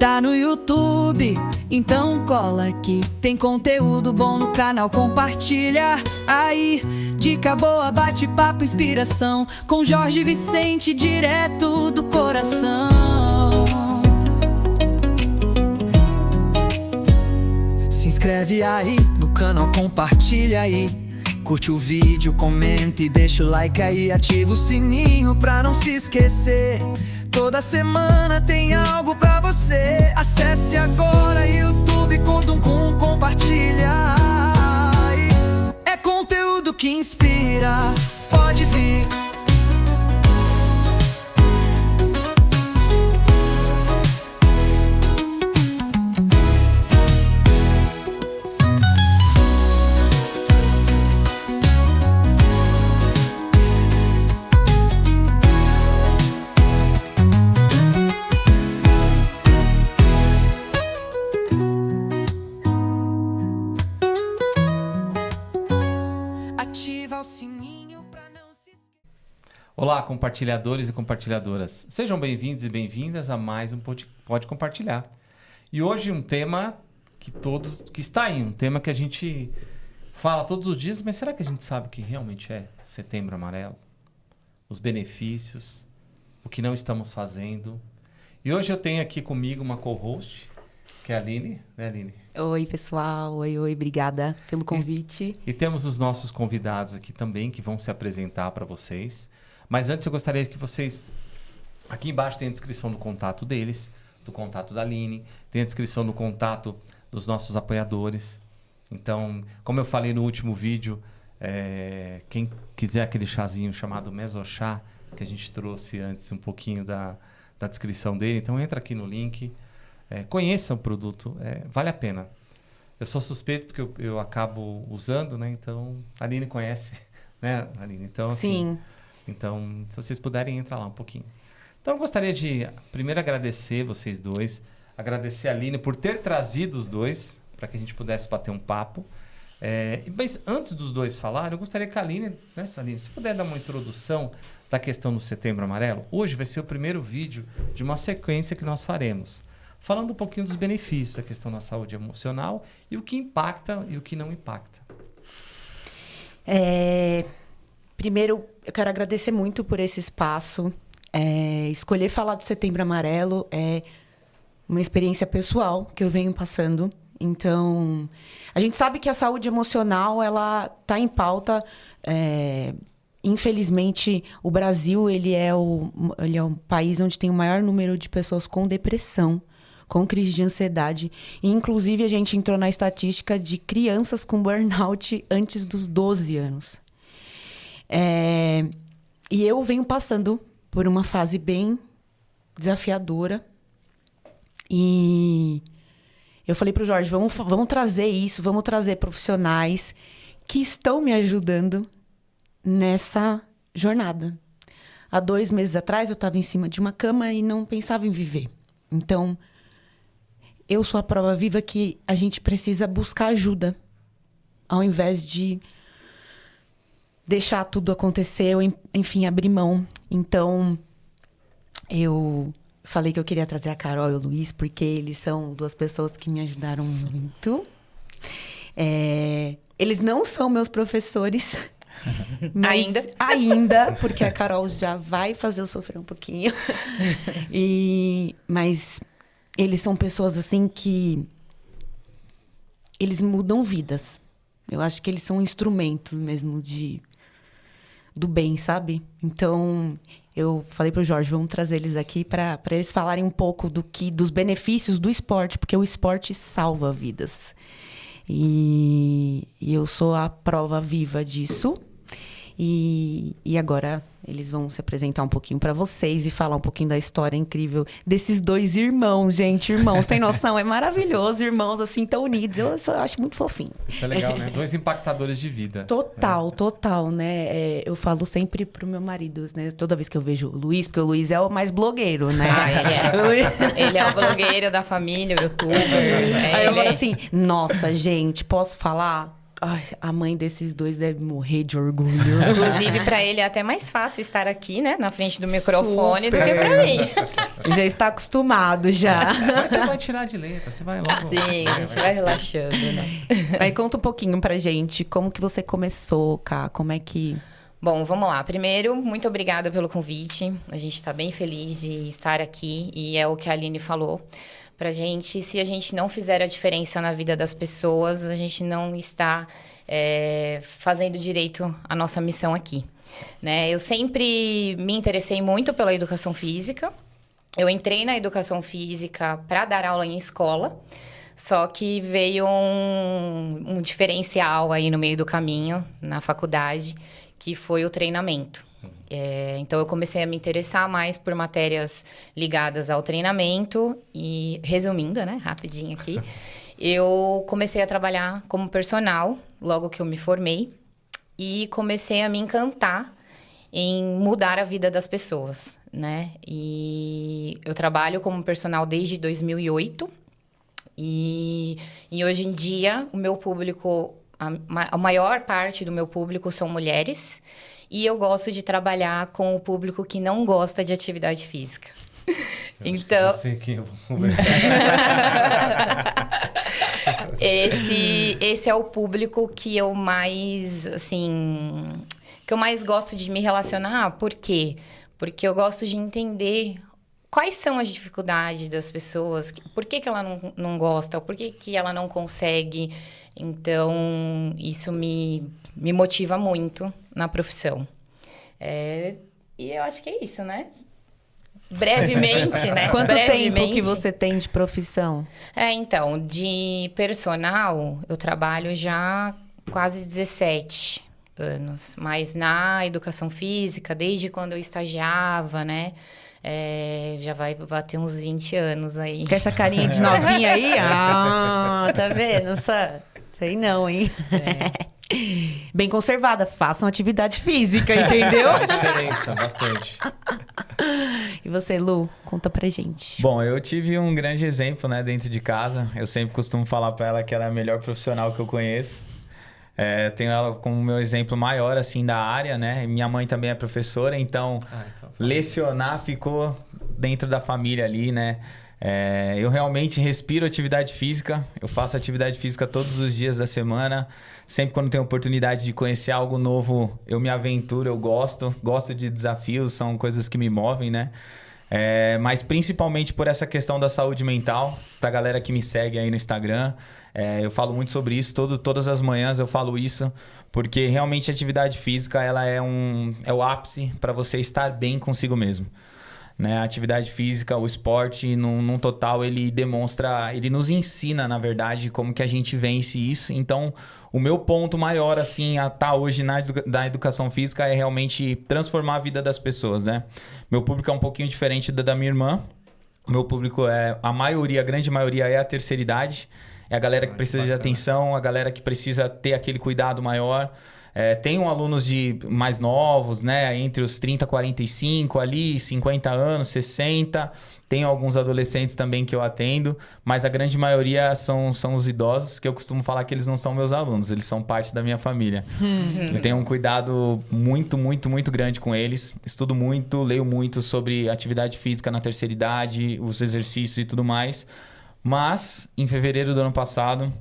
Tá no YouTube, então cola aqui. Tem conteúdo bom no canal, compartilha aí. Dica boa, bate-papo, inspiração, com Jorge Vicente, direto do coração. Se inscreve aí no canal, compartilha aí. Curte o vídeo, comenta e deixa o like aí. Ativa o sininho pra não se esquecer. Toda semana tem algo pra você. Acesse agora YouTube com compartilha. É conteúdo que inspira, pode vir. Olá, compartilhadores e compartilhadoras. Sejam bem-vindos e bem-vindas a mais um Pode Compartilhar. E hoje um tema que está aí, um tema que a gente fala todos os dias, mas será que a gente sabe o que realmente é Setembro Amarelo? Os benefícios, o que não estamos fazendo. E hoje eu tenho aqui comigo uma co-host, que é a Aline, né, Aline? Oi, pessoal. Oi, obrigada pelo convite. E temos os nossos convidados aqui também, que vão se apresentar para vocês. Mas antes eu gostaria que vocês... Aqui embaixo tem a descrição do contato deles, do contato da Aline, tem a descrição do contato dos nossos apoiadores. Então, como eu falei no último vídeo, quem quiser aquele chazinho chamado Mesochá, que a gente trouxe antes um pouquinho da descrição dele, então entra aqui no link, conheça o produto, vale a pena. Eu sou suspeito porque eu acabo usando, né? Então, a Aline conhece, né, Aline? Então, assim, sim. Então, se vocês puderem, entrar lá um pouquinho. Então, eu gostaria de, primeiro, agradecer vocês dois. Agradecer a Aline por ter trazido os dois, para que a gente pudesse bater um papo. Mas antes dos dois falarem, eu gostaria que a Aline, né, Aline, se puder dar uma introdução da questão do Setembro Amarelo. Hoje vai ser o primeiro vídeo de uma sequência que nós faremos, falando um pouquinho dos benefícios da questão da saúde emocional e o que impacta e o que não impacta. Primeiro, eu quero agradecer muito por esse espaço. Escolher falar do Setembro Amarelo é uma experiência pessoal que eu venho passando. Então, a gente sabe que a saúde emocional, ela está em pauta. Infelizmente, o Brasil, ele é um país onde tem o maior número de pessoas com depressão, com crise de ansiedade. E, inclusive, a gente entrou na estatística de crianças com burnout antes dos 12 anos. E eu venho passando por uma fase bem desafiadora. E eu falei pro Jorge, vamos trazer isso, vamos trazer profissionais que estão me ajudando nessa jornada. Há 2 meses atrás, eu estava em cima de uma cama e não pensava em viver. Então, eu sou a prova viva que a gente precisa buscar ajuda, ao invés de deixar tudo acontecer, ou, enfim, abrir mão. Então, eu falei que eu queria trazer a Carol e o Luiz, porque eles são 2 pessoas que me ajudaram muito. Eles não são meus professores. Ainda, porque a Carol já vai fazer eu sofrer um pouquinho. Mas eles são pessoas, assim, que... eles mudam vidas. Eu acho que eles são instrumentos mesmo do bem, sabe? Então, eu falei pro Jorge, vamos trazer eles aqui para eles falarem um pouco dos benefícios do esporte, porque o esporte salva vidas. E eu sou a prova viva disso. E agora eles vão se apresentar um pouquinho para vocês e falar um pouquinho da história incrível desses 2 irmãos, gente. Irmãos, tem noção? É maravilhoso, irmãos assim tão unidos. Eu acho muito fofinho. Isso é legal, né? 2 impactadores de vida. Total, né? Eu falo sempre pro meu marido, né? Toda vez que eu vejo o Luiz, porque o Luiz é o mais blogueiro, né? Ele é o blogueiro da família, o youtuber. Aí eu falo assim, nossa, gente, posso falar? Ai, a mãe desses dois deve morrer de orgulho. Inclusive, pra ele é até mais fácil estar aqui, né? Na frente do microfone do que pra mim. Já está acostumado, já. Mas você vai tirar de letra, você vai logo... Sim, a gente vai relaxando, né? Aí conta um pouquinho pra gente, como que você começou, Ká? Como é que... Bom, vamos lá. Primeiro, muito obrigada pelo convite. A gente está bem feliz de estar aqui. E é o que a Aline falou pra gente. Se a gente não fizer a diferença na vida das pessoas, a gente não está fazendo direito à nossa missão aqui, né? Eu sempre me interessei muito pela educação física. Eu entrei na educação física para dar aula em escola. Só que veio um diferencial aí no meio do caminho, na faculdade, que foi o treinamento. Então, eu comecei a me interessar mais por matérias ligadas ao treinamento e, resumindo, né, rapidinho aqui, eu comecei a trabalhar como personal logo que eu me formei e comecei a me encantar em mudar a vida das pessoas, né? E eu trabalho como personal desde 2008 e hoje em dia o meu público, a maior parte do meu público são mulheres. E eu gosto de trabalhar com o público que não gosta de atividade física. Então, Eu sei que eu vou conversar. esse é o público que eu mais, assim, que eu mais gosto de me relacionar. Por quê? Porque eu gosto de entender quais são as dificuldades das pessoas, por que ela não gosta, por que ela não consegue. Então, isso me motiva muito na profissão. E eu acho que é isso, né? Brevemente, né? Quanto Brevemente. tempo que você tem de profissão? Então, de personal, eu trabalho já quase 17 anos. Mas na educação física, desde quando eu estagiava, né? Já vai bater uns 20 anos aí. Com essa carinha de novinha aí? Ah, tá vendo? Sei não, hein? Bem conservada, façam atividade física, entendeu? Faz diferença, bastante. E você, Lu, conta pra gente. Bom, eu tive um grande exemplo, né, dentro de casa. Eu sempre costumo falar pra ela que ela é a melhor profissional que eu conheço. Tenho ela como meu exemplo maior, assim, da área, né? Minha mãe também é professora, então lecionar ficou dentro da família ali, né? Eu realmente respiro atividade física. Eu faço atividade física todos os dias da semana. Sempre quando tenho oportunidade de conhecer algo novo, eu me aventuro, eu gosto. Gosto de desafios, são coisas que me movem, né? Mas principalmente por essa questão da saúde mental. Pra galera que me segue aí no Instagram, eu falo muito sobre isso. Todas as manhãs eu falo isso. Porque realmente a atividade física ela é o ápice para você estar bem consigo mesmo. Né? A atividade física, o esporte, num total, ele nos ensina, na verdade, como que a gente vence isso. Então, o meu ponto maior, assim, a estar hoje na educação física é realmente transformar a vida das pessoas, né? Meu público é um pouquinho diferente da minha irmã. O meu público a grande maioria é a terceira idade. É a galera que precisa de atenção, a galera que precisa ter aquele cuidado maior. Tenho alunos mais novos, né? Entre os 30 e 45 ali, 50 anos, 60. Tenho alguns adolescentes também que eu atendo, mas a grande maioria são os idosos, que eu costumo falar que eles não são meus alunos, eles são parte da minha família. Eu tenho um cuidado muito, muito, muito grande com eles. Estudo muito, leio muito sobre atividade física na terceira idade, os exercícios e tudo mais. Mas, em fevereiro do ano passado...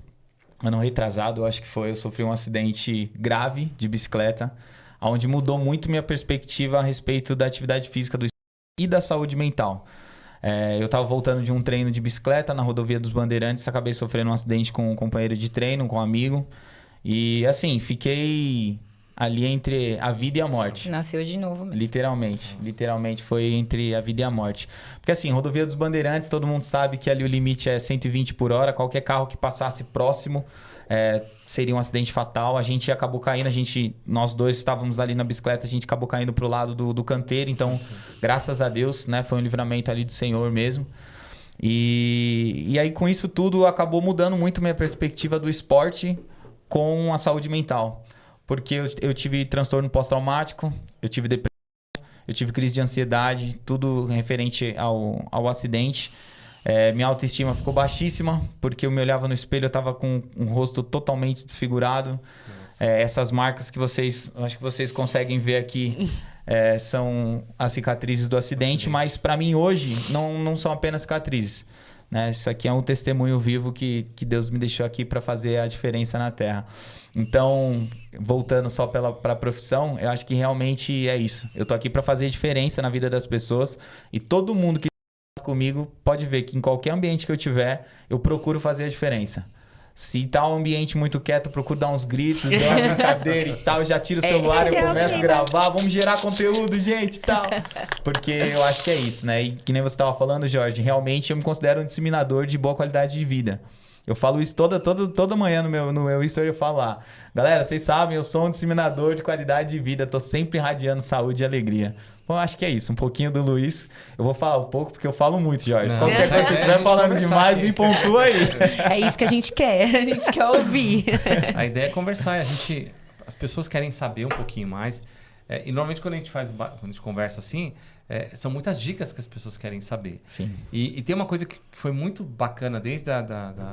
Ano retrasado, eu acho que foi, eu sofri um acidente grave de bicicleta, onde mudou muito minha perspectiva a respeito da atividade física do esporte e da saúde mental. Eu estava voltando de um treino de bicicleta na rodovia dos Bandeirantes, acabei sofrendo um acidente com um companheiro de treino, com um amigo. E assim, fiquei ali entre a vida e a morte. Nasceu de novo mesmo. Literalmente foi entre a vida e a morte. Porque assim, rodovia dos Bandeirantes, todo mundo sabe que ali o limite é 120 por hora. Qualquer carro que passasse próximo seria um acidente fatal. A gente acabou caindo, nós dois estávamos ali na bicicleta, a gente acabou caindo pro lado do canteiro. Então, graças a Deus, né, foi um livramento ali do Senhor mesmo. E aí com isso tudo acabou mudando muito minha perspectiva do esporte com a saúde mental. Porque eu tive transtorno pós-traumático, eu tive depressão, eu tive crise de ansiedade, tudo referente ao acidente. Minha autoestima ficou baixíssima, porque eu me olhava no espelho, eu tava com um rosto totalmente desfigurado. Essas marcas que acho que vocês conseguem ver aqui, são as cicatrizes do acidente, mas para mim hoje não são apenas cicatrizes. Né? Isso aqui é um testemunho vivo que Deus me deixou aqui para fazer a diferença na Terra. Então, voltando só para a profissão, eu acho que realmente é isso. Eu tô aqui para fazer diferença na vida das pessoas e todo mundo que está comigo pode ver que em qualquer ambiente que eu tiver, eu procuro fazer a diferença. Se tá um ambiente muito quieto, eu procuro dar uns gritos, dar uma brincadeira e tal, eu já tiro o celular, eu começo a gravar, vamos gerar conteúdo, gente, e tal. Porque eu acho que é isso, né? E que nem você estava falando, Jorge, realmente eu me considero um disseminador de boa qualidade de vida. Eu falo isso toda manhã no meu story, eu falo lá. Galera, vocês sabem, eu sou um disseminador de qualidade de vida, tô sempre irradiando saúde e alegria. Bom, acho que é isso, um pouquinho do Luiz. Eu vou falar um pouco, porque eu falo muito, Jorge. Qualquer coisa, se você estiver falando demais, me pontua aí. É isso que a gente quer, a gente quer ouvir. A ideia é conversar, as pessoas querem saber um pouquinho mais. E normalmente quando a gente conversa assim, são muitas dicas que as pessoas querem saber. Sim. E tem uma coisa que foi muito bacana, desde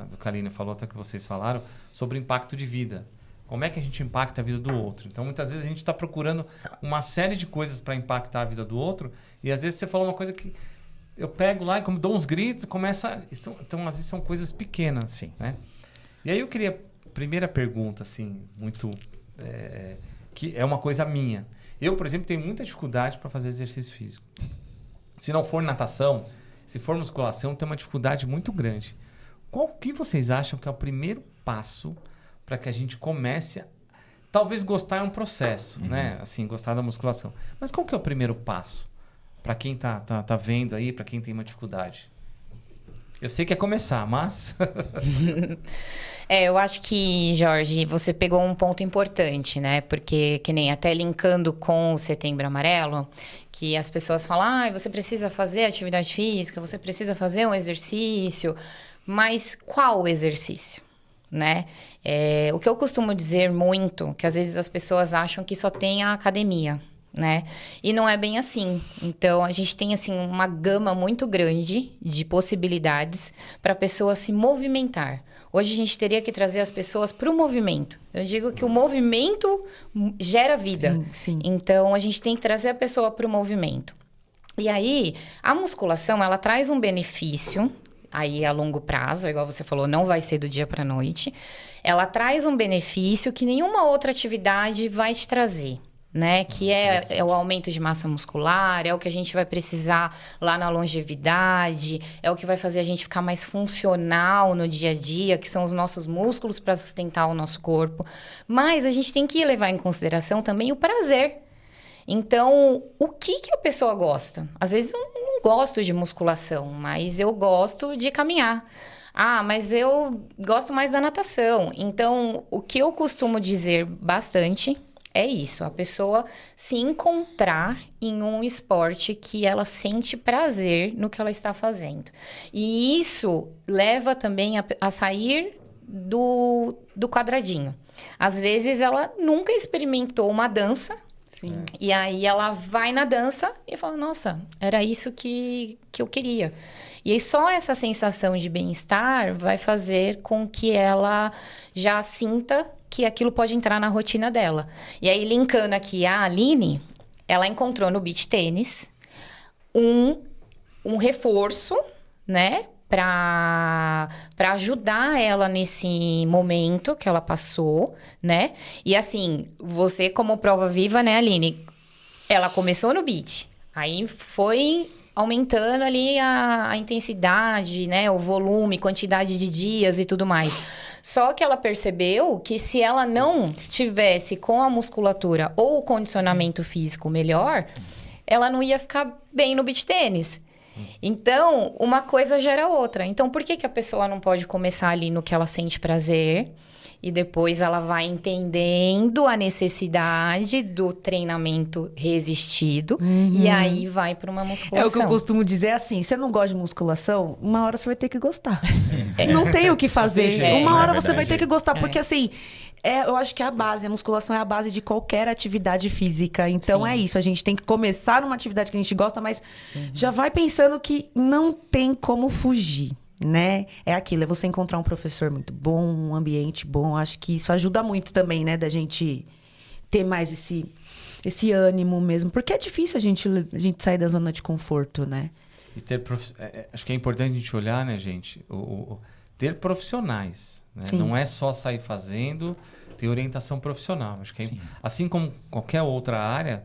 do que a Aline falou, até que vocês falaram, sobre o impacto de vida. Como é que a gente impacta a vida do outro? Então, muitas vezes a gente está procurando uma série de coisas para impactar a vida do outro, e às vezes você falou uma coisa que eu pego lá e dou uns gritos, então, às vezes são coisas pequenas. Sim. Né? E aí eu queria, primeira pergunta, assim, que é uma coisa minha. Eu, por exemplo, tenho muita dificuldade para fazer exercício físico. Se não for natação, se for musculação, tem uma dificuldade muito grande. O que vocês acham que é o primeiro passo para que a gente comece talvez gostar é um processo, né? Assim, gostar da musculação. Mas qual que é o primeiro passo para quem tá vendo aí, para quem tem uma dificuldade? Eu sei que é começar, mas... Eu acho que, Jorge, você pegou um ponto importante, né? Porque, que nem até linkando com o Setembro Amarelo, que as pessoas falam, você precisa fazer atividade física, você precisa fazer um exercício, mas qual exercício? Né? O que eu costumo dizer muito, que às vezes as pessoas acham que só tem a academia, né? E não é bem assim. Então, a gente tem, assim, uma gama muito grande de possibilidades para a pessoa se movimentar. Hoje, a gente teria que trazer as pessoas para o movimento. Eu digo que o movimento gera vida. Sim. Então, a gente tem que trazer a pessoa para o movimento. E aí, a musculação, ela traz um benefício... Aí, a longo prazo, igual você falou, não vai ser do dia para a noite. Ela traz um benefício que nenhuma outra atividade vai te trazer, né? Que é o aumento de massa muscular, é o que a gente vai precisar lá na longevidade, é o que vai fazer a gente ficar mais funcional no dia a dia, que são os nossos músculos para sustentar o nosso corpo. Mas a gente tem que levar em consideração também o prazer. Então, o que a pessoa gosta? Às vezes eu não gosto de musculação, mas eu gosto de caminhar. Mas eu gosto mais da natação. Então, o que eu costumo dizer bastante é isso. A pessoa se encontrar em um esporte que ela sente prazer no que ela está fazendo. E isso leva também a sair do quadradinho. Às vezes, ela nunca experimentou uma dança. Sim. E aí ela vai na dança e fala, nossa, era isso que eu queria. E aí só essa sensação de bem-estar vai fazer com que ela já sinta que aquilo pode entrar na rotina dela. E aí, linkando aqui a Aline, ela encontrou no beach tênis um reforço, né? Para ajudar ela nesse momento que ela passou, né? E assim, você como prova viva, né, Aline? Ela começou no beach, aí foi aumentando ali a intensidade, né? O volume, quantidade de dias e tudo mais. Só que ela percebeu que se ela não tivesse com a musculatura ou o condicionamento físico melhor, ela não ia ficar bem no beach tênis. Então, uma coisa gera outra. Então, por que a pessoa não pode começar ali no que ela sente prazer e depois ela vai entendendo a necessidade do treinamento resistido e aí vai para uma musculação? É o que eu costumo dizer assim, você não gosta de musculação, uma hora você vai ter que gostar. Não tem o que fazer. jeito, Uma hora é você vai ter que gostar, porque assim, Eu acho que é a base. A musculação é a base de qualquer atividade física. Então, é isso. A gente tem que começar numa atividade que a gente gosta, mas já vai pensando que não tem como fugir, né? É aquilo, é você encontrar um professor muito bom, um ambiente bom. Acho que isso ajuda muito também, né? Da gente ter mais esse ânimo mesmo. Porque é difícil a gente sair da zona de conforto, né? E ter acho que é importante a gente olhar, né, gente? Ter profissionais, né? Não é só sair fazendo, ter orientação profissional. Acho que assim como qualquer outra área,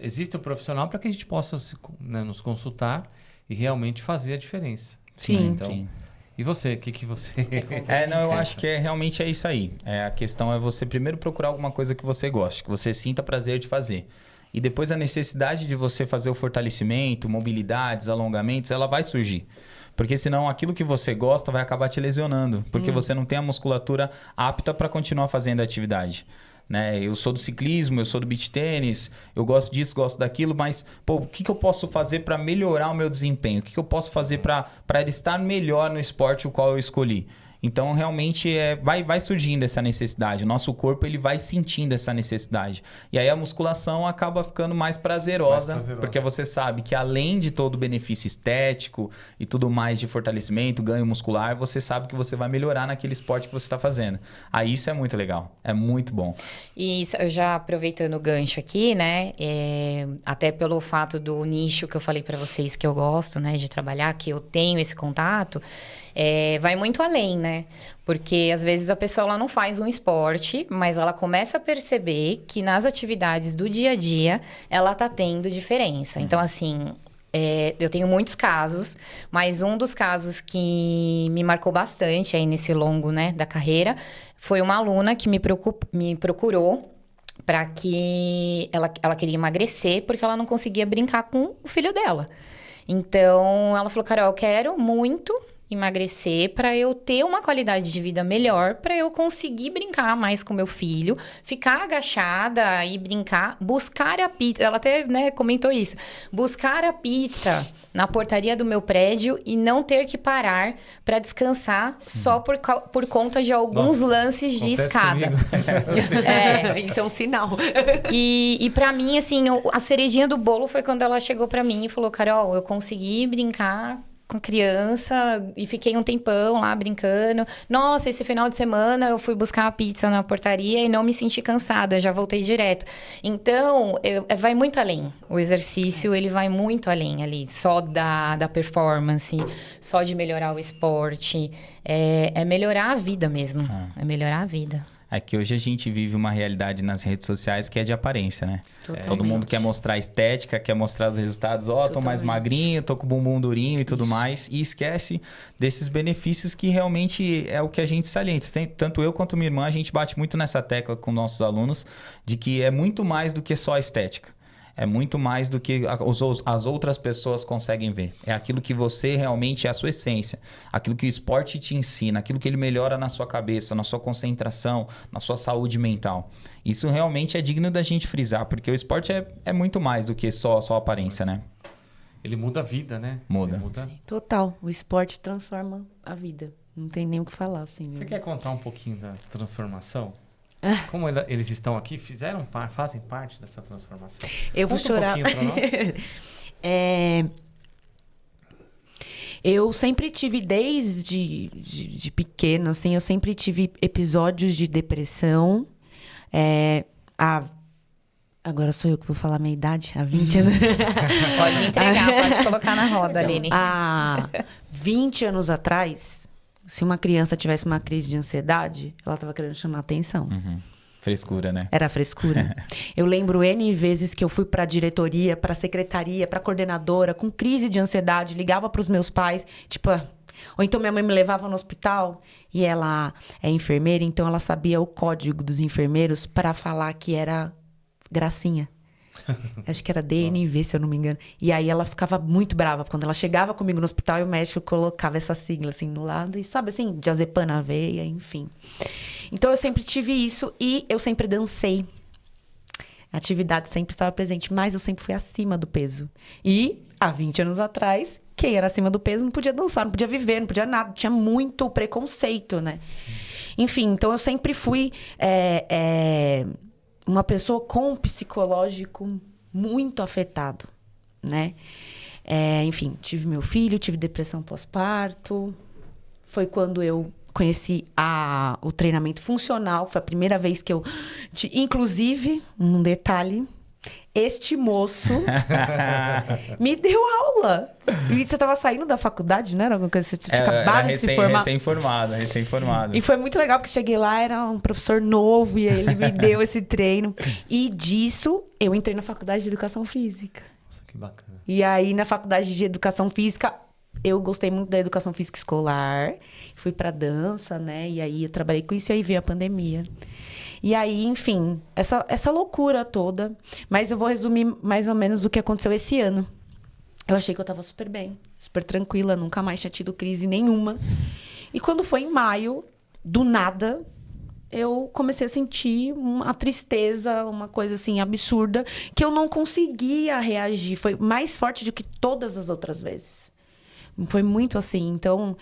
existe o profissional para que a gente possa nos consultar e realmente fazer a diferença. Sim. Então, Sim. E você? O que você... Eu acho que realmente é isso aí. A questão é você primeiro procurar alguma coisa que você goste, que você sinta prazer de fazer. E depois a necessidade de você fazer o fortalecimento, mobilidades, alongamentos, ela vai surgir. Porque senão aquilo que você gosta vai acabar te lesionando. Porque você não tem a musculatura apta para continuar fazendo a atividade. Né? Eu sou do ciclismo, eu sou do beach tênis, eu gosto disso, gosto daquilo, mas o que eu posso fazer para melhorar o meu desempenho? O que eu posso fazer para estar melhor no esporte o qual eu escolhi? Então, realmente, vai surgindo essa necessidade. O nosso corpo ele vai sentindo essa necessidade. E aí a musculação acaba ficando mais prazerosa, porque você sabe que além de todo o benefício estético e tudo mais de fortalecimento, ganho muscular, você sabe que você vai melhorar naquele esporte que você está fazendo. Aí isso é muito legal. É muito bom. E já aproveitando o gancho aqui, né? Até pelo fato do nicho que eu falei para vocês que eu gosto, né? De trabalhar, que eu tenho esse contato... vai muito além, né? Porque às vezes a pessoa ela não faz um esporte, mas ela começa a perceber que nas atividades do dia a dia ela tá tendo diferença. Então, assim, eu tenho muitos casos, mas um dos casos que me marcou bastante aí nesse longo, né, da carreira foi uma aluna que me procurou para que ela queria emagrecer porque ela não conseguia brincar com o filho dela. Então, ela falou, Carol, eu quero muito emagrecer para eu ter uma qualidade de vida melhor, para eu conseguir brincar mais com meu filho, ficar agachada e brincar, buscar a pizza. Ela até, né, comentou isso. Buscar a pizza na portaria do meu prédio e não ter que parar para descansar só por conta de alguns lances de escada. Isso é um sinal. E para mim, assim, a cerejinha do bolo foi quando ela chegou para mim e falou, Carol, eu consegui brincar com criança e fiquei um tempão lá brincando. Nossa, esse final de semana eu fui buscar a pizza na portaria e não me senti cansada, já voltei direto. Então, vai muito além. O exercício, ele vai muito além ali, só da performance, só de melhorar o esporte. É melhorar a vida mesmo. É melhorar a vida. É que hoje a gente vive uma realidade nas redes sociais que é de aparência, né? Todo mundo quer mostrar estética, quer mostrar os resultados. Tô mais magrinho, tô com o bumbum durinho e tudo mais. E esquece desses benefícios que realmente é o que a gente salienta. Tanto eu quanto minha irmã, a gente bate muito nessa tecla com nossos alunos de que é muito mais do que só a estética. É muito mais do que as outras pessoas conseguem ver. É aquilo que você realmente é a sua essência. Aquilo que o esporte te ensina. Aquilo que ele melhora na sua cabeça, na sua concentração, na sua saúde mental. Isso realmente é digno da gente frisar. Porque o esporte é muito mais do que só a aparência, né? Ele muda a vida, né? Muda. Sim, total. O esporte transforma a vida. Não tem nem o que falar, assim. Você quer contar um pouquinho da transformação? Como eles estão aqui, fazem parte dessa transformação? Eu vou chorar. Um pouquinho pra nós. Eu sempre tive, desde de pequena, assim, eu sempre tive episódios de depressão. Agora sou eu que vou falar a minha idade, há 20 anos. Pode entregar, pode colocar na roda, Aline. Há 20 anos atrás, se uma criança tivesse uma crise de ansiedade, ela estava querendo chamar atenção. Frescura, né? Era frescura. Eu lembro N vezes que eu fui para a diretoria, para a secretaria, para a coordenadora, com crise de ansiedade, ligava para os meus pais, tipo... Ou então minha mãe me levava no hospital e ela é enfermeira, então ela sabia o código dos enfermeiros para falar que era gracinha. Acho que era DNV, se eu não me engano. E aí ela ficava muito brava. Quando ela chegava comigo no hospital, e o médico colocava essa sigla assim no lado. E sabe assim, diazepam na veia, enfim. Então eu sempre tive isso e eu sempre dancei. A atividade sempre estava presente, mas eu sempre fui acima do peso. E há 20 anos atrás, quem era acima do peso não podia dançar, não podia viver, não podia nada. Tinha muito preconceito, né? Enfim, então eu sempre fui uma pessoa com um psicológico muito afetado, né? Enfim, tive meu filho, tive depressão pós-parto. Foi quando eu conheci o treinamento funcional. Foi a primeira vez que eu... Inclusive, um detalhe... Este moço me deu aula. E você estava saindo da faculdade, não era alguma coisa? Você tinha acabado de se formar. Recém-formado. E foi muito legal, porque cheguei lá, era um professor novo, e ele me deu esse treino. E disso, eu entrei na faculdade de Educação Física. Nossa, que bacana. E aí, na faculdade de Educação Física, eu gostei muito da Educação Física Escolar. Fui pra dança, né? E aí, eu trabalhei com isso, e aí veio a pandemia. E aí, enfim, essa loucura toda. Mas eu vou resumir mais ou menos o que aconteceu esse ano. Eu achei que eu tava super bem, super tranquila, nunca mais tinha tido crise nenhuma. E quando foi em maio, do nada, eu comecei a sentir uma tristeza, uma coisa assim absurda, que eu não conseguia reagir. Foi mais forte do que todas as outras vezes. Foi muito assim. Então,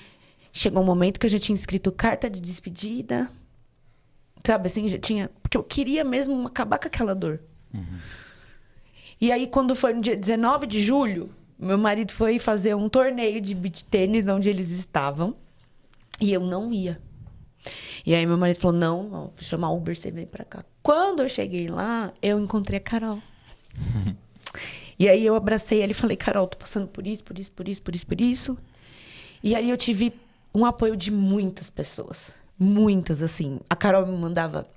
chegou um momento que eu já tinha escrito carta de despedida. Sabe, assim, já tinha... Porque eu queria mesmo acabar com aquela dor. E aí, quando foi no dia 19 de julho, meu marido foi fazer um torneio de beach tênis onde eles estavam. E eu não ia. E aí, meu marido falou, não, vou chamar Uber, você vem pra cá. Quando eu cheguei lá, eu encontrei a Carol. E aí, eu abracei ela e falei, Carol, tô passando por isso, por isso, por isso, por isso, por isso. E aí, eu tive um apoio de muitas pessoas. Muitas, assim. A Carol me mandava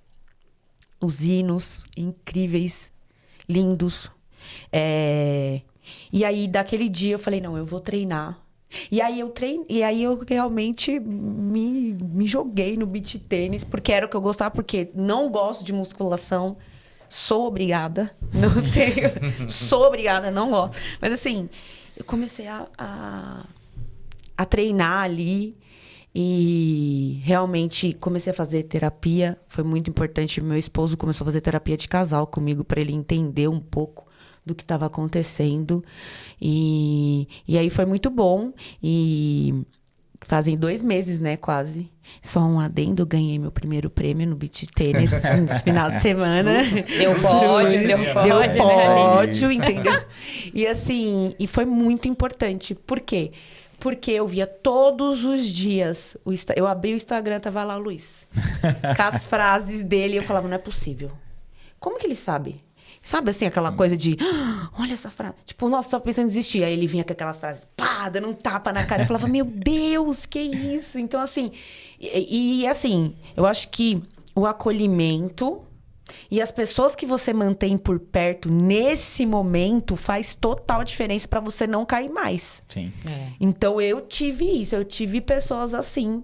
os hinos incríveis, lindos. E aí, daquele dia, eu falei, não, eu vou treinar. E aí, eu realmente me joguei no beach tênis, porque era o que eu gostava, porque não gosto de musculação. Sou obrigada. Não tenho... Sou obrigada, não gosto. Mas, assim, eu comecei a treinar ali. E realmente comecei a fazer terapia. Foi muito importante. Meu esposo começou a fazer terapia de casal comigo para ele entender um pouco do que estava acontecendo. E aí foi muito bom. E fazem 2 meses, né, quase. Só um adendo, ganhei meu primeiro prêmio no beach tênis nesse final de semana. Deu pódio, Deu pódio, entendeu? E assim, e foi muito importante. Por quê? Porque eu via todos os dias... Eu abri o Instagram, tava lá o Luiz. Com as frases dele, eu falava, não é possível. Como que ele sabe? Sabe assim, aquela coisa de... olha essa frase. Tipo, nossa, tava pensando em desistir. Aí ele vinha com aquelas frases, pá, dando um tapa na cara. Eu falava, meu Deus, que isso? Então, assim... E assim, eu acho que o acolhimento... E as pessoas que você mantém por perto nesse momento faz total diferença para você não cair mais. Sim. Então, eu tive isso. Eu tive pessoas assim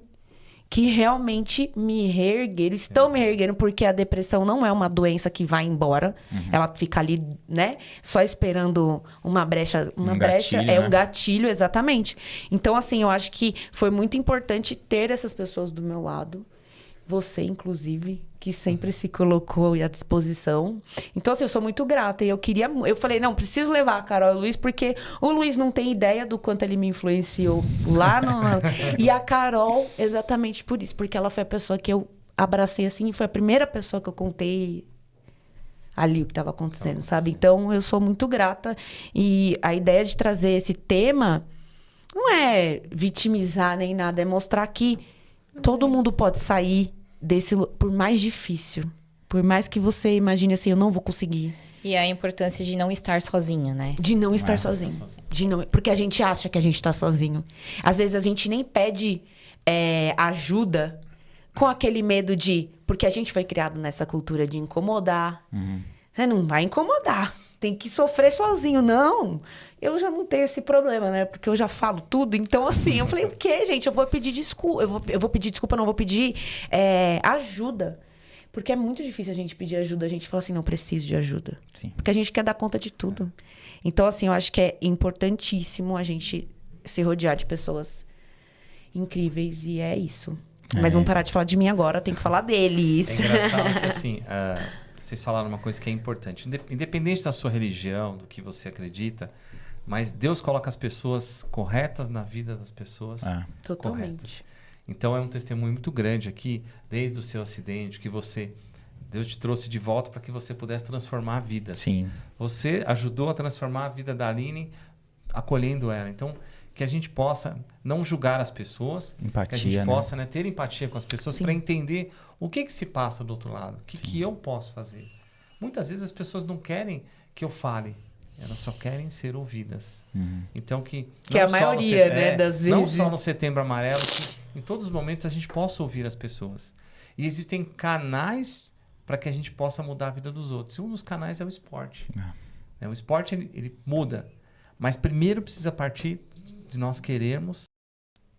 que realmente me reergueram. Estão me reerguendo porque a depressão não é uma doença que vai embora. Ela fica ali, né? Só esperando uma brecha. Gatilho, é né? um gatilho, exatamente. Então, assim, eu acho que foi muito importante ter essas pessoas do meu lado. Você, inclusive, que sempre se colocou à disposição. Então, assim, eu sou muito grata. E eu falei, não, preciso levar a Carol e o Luiz, porque o Luiz não tem ideia do quanto ele me influenciou lá no... E a Carol, exatamente por isso. Porque ela foi a pessoa que eu abracei, assim, foi a primeira pessoa que eu contei ali o que estava acontecendo, sabe? Então, eu sou muito grata. E a ideia de trazer esse tema não é vitimizar nem nada, é mostrar que todo mundo pode sair desse... Por mais difícil. Por mais que você imagine assim, eu não vou conseguir. E a importância de não estar sozinho, né? De não estar sozinho. Porque a gente acha que a gente está sozinho. Às vezes a gente nem pede ajuda com aquele medo de... Porque a gente foi criado nessa cultura de incomodar. Você não vai incomodar. Tem que sofrer sozinho. Não. Eu já não tenho esse problema, né? Porque eu já falo tudo. Então, assim, eu falei, o quê, gente? Eu vou pedir desculpa. Eu vou pedir desculpa, não vou pedir ajuda. Porque é muito difícil a gente pedir ajuda. A gente fala assim, não preciso de ajuda. Sim. Porque a gente quer dar conta de tudo. Então, assim, eu acho que é importantíssimo a gente se rodear de pessoas incríveis. E é isso. Mas vamos parar de falar de mim agora. Tem que falar deles. É engraçado que, assim... vocês falaram uma coisa que é importante. Independente da sua religião, do que você acredita... Mas Deus coloca as pessoas corretas na vida das pessoas Totalmente. corretas. Então é um testemunho muito grande aqui, desde o seu acidente, que Deus te trouxe de volta para que você pudesse transformar vidas. Sim. Você ajudou a transformar a vida da Aline, acolhendo ela. Então, que a gente possa não julgar as pessoas, Empatia, que a gente né? possa, né, ter empatia com as pessoas Sim. para entender o que se passa do outro lado, o que eu posso fazer. Muitas vezes as pessoas não querem que eu fale, elas só querem ser ouvidas. Então que Que não é a só maioria, né, das não vezes. só no Setembro Amarelo, que em todos os momentos a gente possa ouvir as pessoas. E existem canais para que a gente possa mudar a vida dos outros. E um dos canais é o esporte. O esporte ele muda, mas primeiro precisa partir de nós querermos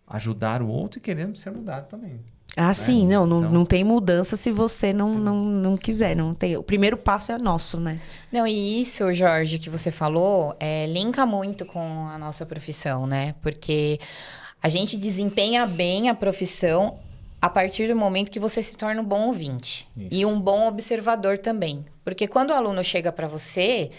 ajudar o outro e queremos ser mudado também. Ah, sim, não Então- tem mudança se você não quiser. Não tem. O primeiro passo é nosso, né? Não, e isso, Jorge, que você falou, linka muito com a nossa profissão, né? Porque a gente desempenha bem a profissão a partir do momento que você se torna um bom ouvinte. E um bom observador também. Porque quando o aluno chega para você,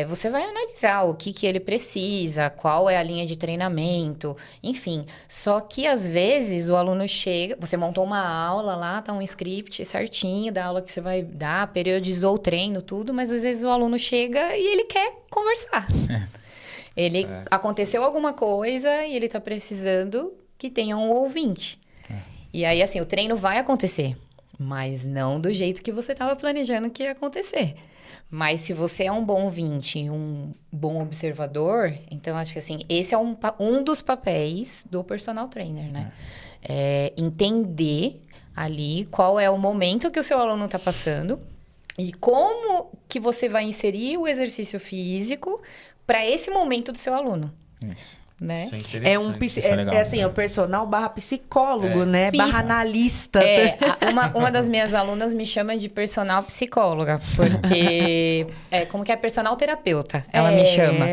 você vai analisar o que ele precisa, qual é a linha de treinamento, enfim. Só que, às vezes, o aluno chega... Você montou uma aula lá, tá um script certinho da aula que você vai dar, periodizou o treino, tudo, mas, às vezes, o aluno chega e ele quer conversar. Aconteceu alguma coisa e ele tá precisando que tenha um ouvinte. E aí, assim, o treino vai acontecer, mas não do jeito que você estava planejando que ia acontecer. Mas se você é um bom ouvinte, um bom observador, então acho que assim, esse é um dos papéis do personal trainer, né? Entender ali qual é o momento que o seu aluno está passando e como que você vai inserir o exercício físico para esse momento do seu aluno, Isso. né? Isso é interessante. É um Isso é legal. assim, é o personal / psicólogo, né? / analista. Uma das minhas alunas me chama de personal psicóloga, porque como que é personal terapeuta, ela me chama.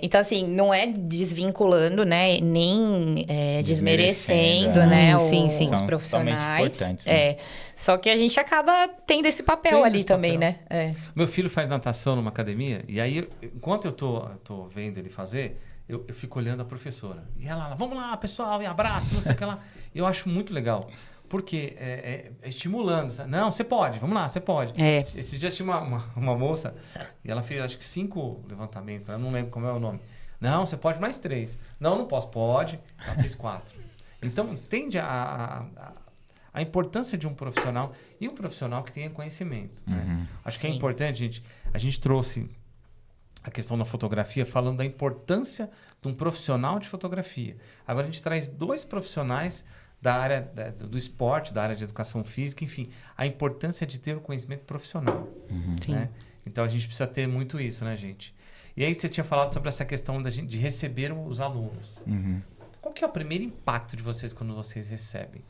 Então, assim, não é desvinculando, né? Nem desmerecendo, né? Sim, os sim. São profissionais. totalmente importantes, né? Só que a gente acaba tendo esse papel Tendo ali esse também, papel. né? Meu filho faz natação numa academia, e aí, enquanto eu tô vendo ele fazer, eu fico olhando a professora. E ela, vamos lá, pessoal, e abraça, não sei o que lá. Eu acho muito legal, porque é estimulando. Sabe? Não, você pode, vamos lá, você pode. Esses dias tinha uma moça, e ela fez acho que 5 levantamentos, eu não lembro como é o nome. Não, você pode mais 3. Não posso. Pode. Ela fez 4. Então, entende a importância de um profissional, e um profissional que tenha conhecimento. Né? Acho que é Sim. importante, a gente trouxe a questão da fotografia, falando da importância de um profissional de fotografia. Agora a gente traz 2 profissionais da área do esporte, da área de educação física, enfim, a importância de ter o conhecimento profissional. Né? Então a gente precisa ter muito isso, né, gente? E aí você tinha falado sobre essa questão de receber os alunos. Qual que é o primeiro impacto de vocês quando vocês recebem?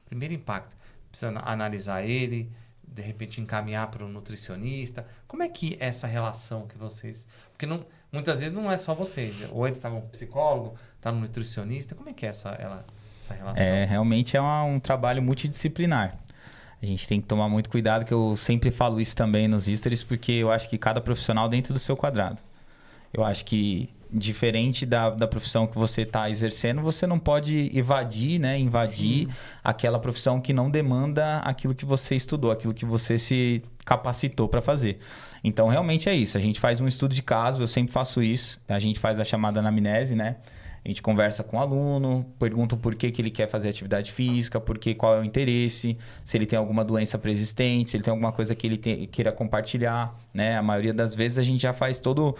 Primeiro impacto. Precisa analisar ele, de repente encaminhar para um nutricionista. Como é que é essa relação que vocês... Porque muitas vezes não é só vocês. Ou ele está com um psicólogo, está no nutricionista. Como é que é essa relação? Realmente é um trabalho multidisciplinar. A gente tem que tomar muito cuidado, que eu sempre falo isso também nos stories, porque eu acho que cada profissional dentro do seu quadrado. Eu acho que, diferente da profissão que você está exercendo, você não pode invadir aquela profissão que não demanda aquilo que você estudou, aquilo que você se capacitou para fazer. Então, realmente é isso. A gente faz um estudo de caso, eu sempre faço isso. A gente faz a chamada anamnese, né? A gente conversa com o aluno, pergunta o porquê que ele quer fazer atividade física, qual é o interesse, se ele tem alguma doença pré-existente, se ele tem alguma coisa que ele queira compartilhar, né? A maioria das vezes a gente já faz todo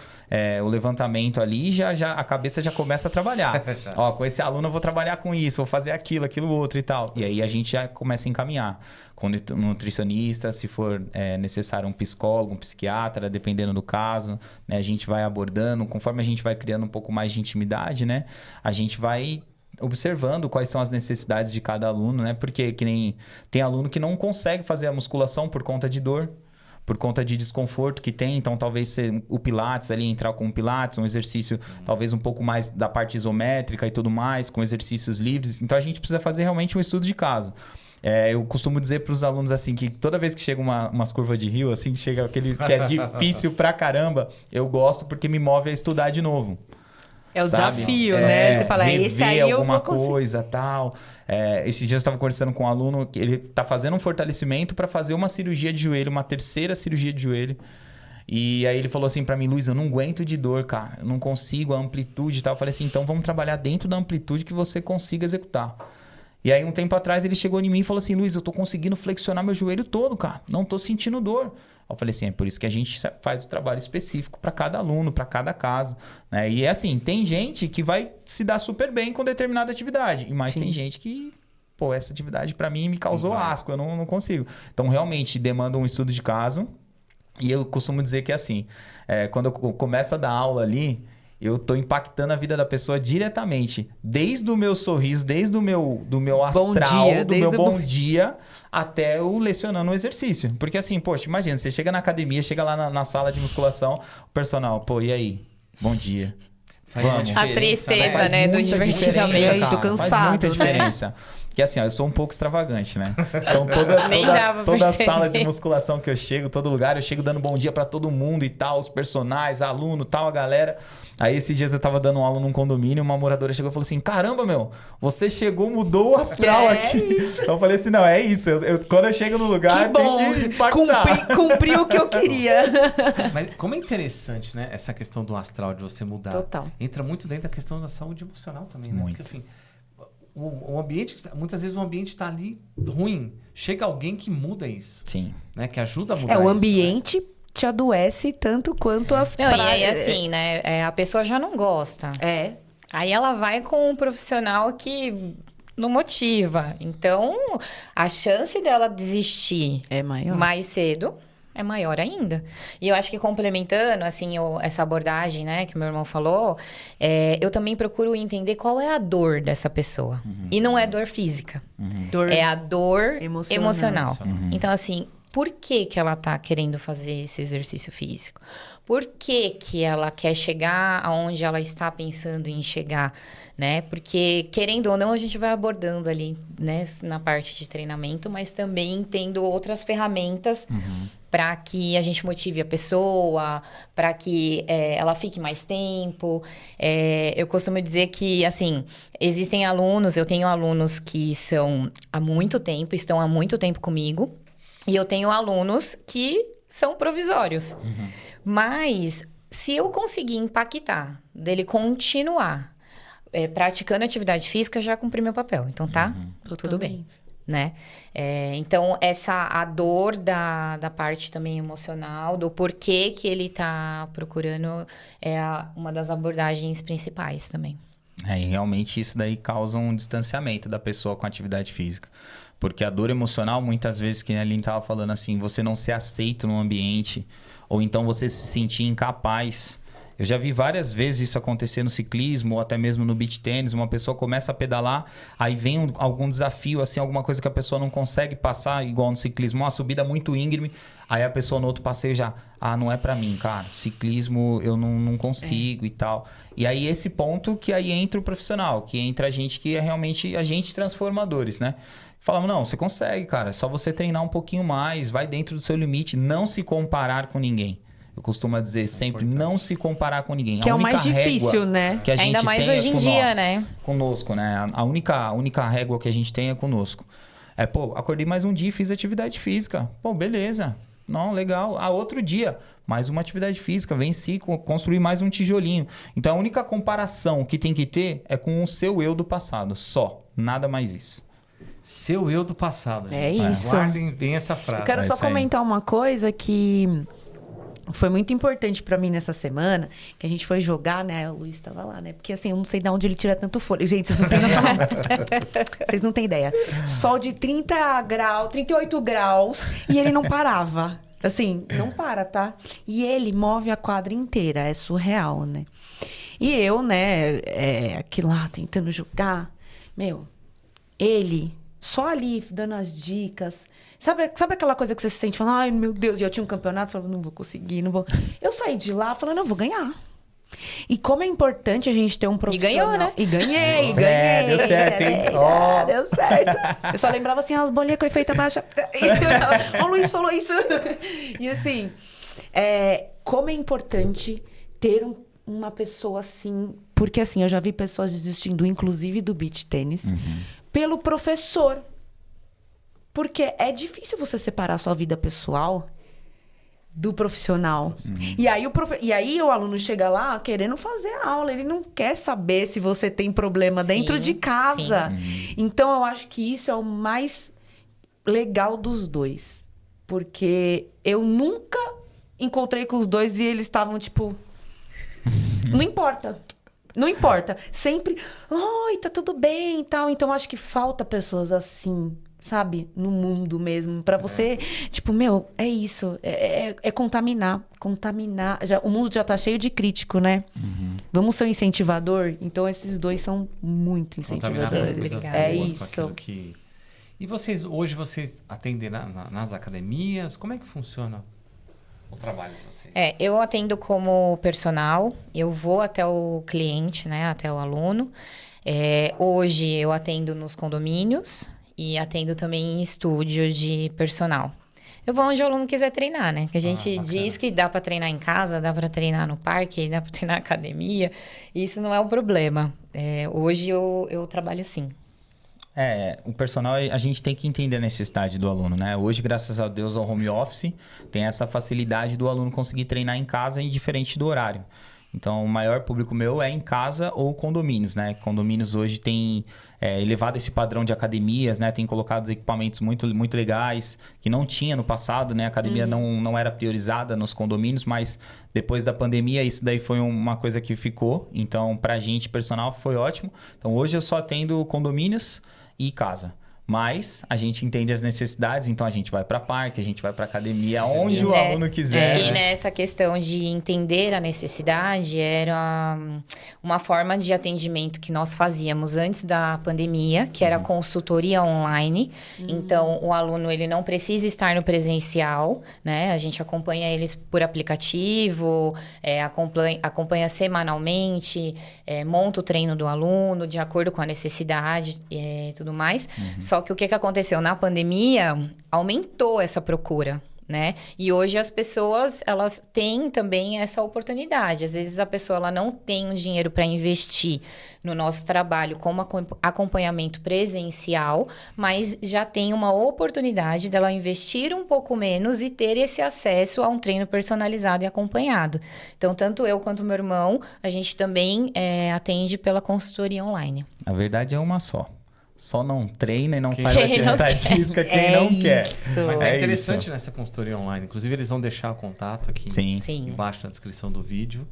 o levantamento ali e já a cabeça já começa a trabalhar. Ó, com esse aluno eu vou trabalhar com isso, vou fazer aquilo outro e tal. E aí a gente já começa a encaminhar com nutricionista, se for necessário um psicólogo, um psiquiatra, dependendo do caso, né? A gente vai abordando, conforme a gente vai criando um pouco mais de intimidade, né? A gente vai observando quais são as necessidades de cada aluno, né? Porque que nem tem aluno que não consegue fazer a musculação por conta de dor, por conta de desconforto que tem. Então, talvez o Pilates ali, entrar com o Pilates, um exercício talvez um pouco mais da parte isométrica e tudo mais, com exercícios livres. Então, a gente precisa fazer realmente um estudo de caso. Eu costumo dizer para os alunos assim que toda vez que chega umas curvas de rio, assim, chega aquele que é difícil pra caramba, eu gosto porque me move a estudar de novo. É o sabe? desafio, né? Você fala, rever esse aí eu alguma vou conseguir. coisa, tal. Esses dias eu estava conversando com um aluno, que ele tá fazendo um fortalecimento para fazer uma cirurgia de joelho, uma terceira cirurgia de joelho. E aí ele falou assim pra mim, Luiz, eu não aguento de dor, cara. Eu não consigo a amplitude e tal. Eu falei assim, então vamos trabalhar dentro da amplitude que você consiga executar. E aí um tempo atrás ele chegou em mim e falou assim, Luiz, eu tô conseguindo flexionar meu joelho todo, cara. Não tô sentindo dor. Eu falei assim, é por isso que a gente faz o trabalho específico para cada aluno, para cada caso, né? E é assim, tem gente que vai se dar super bem com determinada atividade, mas tem gente que, pô, essa atividade para mim me causou asco, eu não consigo. Então realmente demanda um estudo de caso. E eu costumo dizer que é assim, quando eu começo a dar aula ali, eu tô impactando a vida da pessoa diretamente. Desde o meu sorriso, desde o do meu astral, do meu bom dia, até eu lecionando o exercício. Porque assim, poxa, imagina, você chega na academia, chega lá na sala de musculação, o personal, pô, e aí? Bom dia. Vamos. A tristeza, Faz né, do muita divertidamente. diferença, Tô cara. cansado, Faz muita né? diferença. Porque assim, ó, eu sou um pouco extravagante, né? Então Nem dá pra toda perceber. sala de musculação que eu chego, todo lugar, eu chego dando bom dia pra todo mundo e tal, os personagens, aluno, tal, a galera. Aí esses dias eu tava dando aula num condomínio, uma moradora chegou e falou assim, caramba, meu, você chegou, mudou o astral aqui. Isso. Eu falei assim, não, é isso. Quando eu chego no lugar, Que bom, tem que impactar. cumpri o que eu queria. Mas como é interessante, né? Essa questão do astral, de você mudar. Total. Entra muito dentro da questão da saúde emocional também, né? Muito. Porque assim, o ambiente, muitas vezes o ambiente está ali ruim. Chega alguém que muda isso, Sim. né? Que ajuda a mudar O isso, ambiente te adoece tanto quanto as Não, e aí assim, né? A pessoa já não gosta. É. Aí ela vai com um profissional que não motiva. Então, a chance dela desistir É maior. mais cedo é maior ainda. E eu acho que complementando, assim, essa abordagem, né, que meu irmão falou, eu também procuro entender qual é a dor dessa pessoa. E não é dor física. Dor É a dor emocional. emocional. Então, assim, por que que ela tá querendo fazer esse exercício físico? Por que que ela quer chegar aonde ela está pensando em chegar, né? Porque, querendo ou não, a gente vai abordando ali, né, na parte de treinamento, mas também tendo outras ferramentas para que a gente motive a pessoa, para que ela fique mais tempo. Eu costumo dizer que, assim, existem alunos, eu tenho alunos que são há muito tempo, estão há muito tempo comigo, e eu tenho alunos que são provisórios. Mas, se eu conseguir impactar dele continuar praticando atividade física, já cumpri meu papel. Então, tá? Tudo bem. Né? Então, a dor da parte também emocional, do porquê que ele tá procurando, uma das abordagens principais também. E realmente isso daí causa um distanciamento da pessoa com a atividade física. Porque a dor emocional, muitas vezes, que a Aline estava falando assim, você não ser aceito no ambiente, ou então você se sentir incapaz. Eu já vi várias vezes isso acontecer no ciclismo, ou até mesmo no beach tênis. Uma pessoa começa a pedalar, aí vem algum desafio, assim, alguma coisa que a pessoa não consegue passar, igual no ciclismo, uma subida muito íngreme, aí a pessoa no outro passeio já, não é pra mim, cara, ciclismo eu não consigo e tal. E aí esse ponto que aí entra o profissional, que entra a gente que é realmente agentes transformadores, né? Falamos, não, você consegue, cara, é só você treinar um pouquinho mais, vai dentro do seu limite, não se comparar com ninguém. Eu costumo dizer sempre, não se comparar com ninguém. Que a é o única mais difícil, régua né? que a gente Ainda mais tem hoje em com dia, nós, né? Conosco, né? A única régua que a gente tem é conosco. Acordei mais um dia e fiz atividade física. Pô, beleza. Não, legal. Outro dia, mais uma atividade física. Venci, construir mais um tijolinho. Então, a única comparação que tem que ter é com o seu eu do passado. Só. Nada mais isso. Seu eu do passado. É gente. isso. Guardem bem essa frase. Eu quero só isso aí. comentar uma coisa que foi muito importante pra mim nessa semana, que a gente foi jogar, né? O Luiz tava lá, né? Porque assim, eu não sei de onde ele tira tanto fôlego. Gente, vocês não têm noção, não. Vocês não têm ideia. Sol de 38 graus, e ele não parava. Assim, não para, tá? E ele move a quadra inteira, é surreal, né? E eu, né, aqui lá, tentando jogar, ele só ali dando as dicas. Sabe aquela coisa que você se sente falando, ai meu Deus, e eu tinha um campeonato, falando, não vou conseguir, não vou. Eu saí de lá falando, eu vou ganhar. E como é importante a gente ter um profissional. ganhou, né? E ganhei. Deu certo, hein? Deu certo. Eu só lembrava assim, as bolinhas com efeito baixa. O Luiz falou isso. E assim, como é importante ter uma pessoa assim Porque assim, eu já vi pessoas desistindo, inclusive do beach tênis, pelo professor. Porque é difícil você separar a sua vida pessoal do profissional. E aí o aluno chega lá querendo fazer a aula. Ele não quer saber se você tem problema dentro de casa. Então, eu acho que isso é o mais legal dos dois. Porque eu nunca encontrei com os dois e eles estavam, tipo... Não importa. Não importa. Sempre... Oi, tá tudo bem e tal. Então, eu acho que falta pessoas assim... Sabe? No mundo mesmo. Pra você, tipo, meu, é isso. É contaminar. Contaminar. O mundo já tá cheio de crítico, né? Vamos ser um incentivador? Então, esses dois são muito Contaminar com as incentivadores. coisas É boas, isso. com aquilo que... E hoje vocês atendem nas academias? Como é que funciona o trabalho de vocês? Eu atendo como personal, eu vou até o cliente, né? Até o aluno. Hoje eu atendo nos condomínios e atendo também em estúdio de personal. Eu vou onde o aluno quiser treinar, né? Que a gente diz que dá para treinar em casa, dá para treinar no parque, dá para treinar na academia. Isso não é o problema. Hoje eu trabalho assim. O personal, a gente tem que entender a necessidade do aluno, né? Hoje, graças a Deus, ao home office, tem essa facilidade do aluno conseguir treinar em casa, indiferente do horário. Então, o maior público meu é em casa ou condomínios, né? Condomínios hoje têm elevado esse padrão de academias, né? Tem colocado equipamentos muito, muito legais, que não tinha no passado, né? A academia não era priorizada nos condomínios, mas depois da pandemia, isso daí foi uma coisa que ficou. Então, pra gente, personal, foi ótimo. Então, hoje eu só atendo condomínios e casa. Mas a gente entende as necessidades, então a gente vai para parque, a gente vai para academia, onde o aluno quiser. E nessa questão de entender a necessidade, era uma forma de atendimento que nós fazíamos antes da pandemia, que era consultoria online. Então, o aluno ele não precisa estar no presencial, né? A gente acompanha eles por aplicativo, acompanha semanalmente, monta o treino do aluno de acordo com a necessidade e tudo mais. Só que o que aconteceu na pandemia aumentou essa procura, né? E hoje as pessoas, elas têm também essa oportunidade. Às vezes a pessoa ela não tem um dinheiro para investir no nosso trabalho como acompanhamento presencial, mas já tem uma oportunidade dela investir um pouco menos e ter esse acesso a um treino personalizado e acompanhado. Então, tanto eu quanto meu irmão, a gente também atende pela consultoria online. A verdade é uma só. Só não treina e não faz Quem atividade não física quem não quer. Mas é interessante isso. nessa consultoria online. Inclusive, eles vão deixar o contato aqui Sim. embaixo na descrição do vídeo.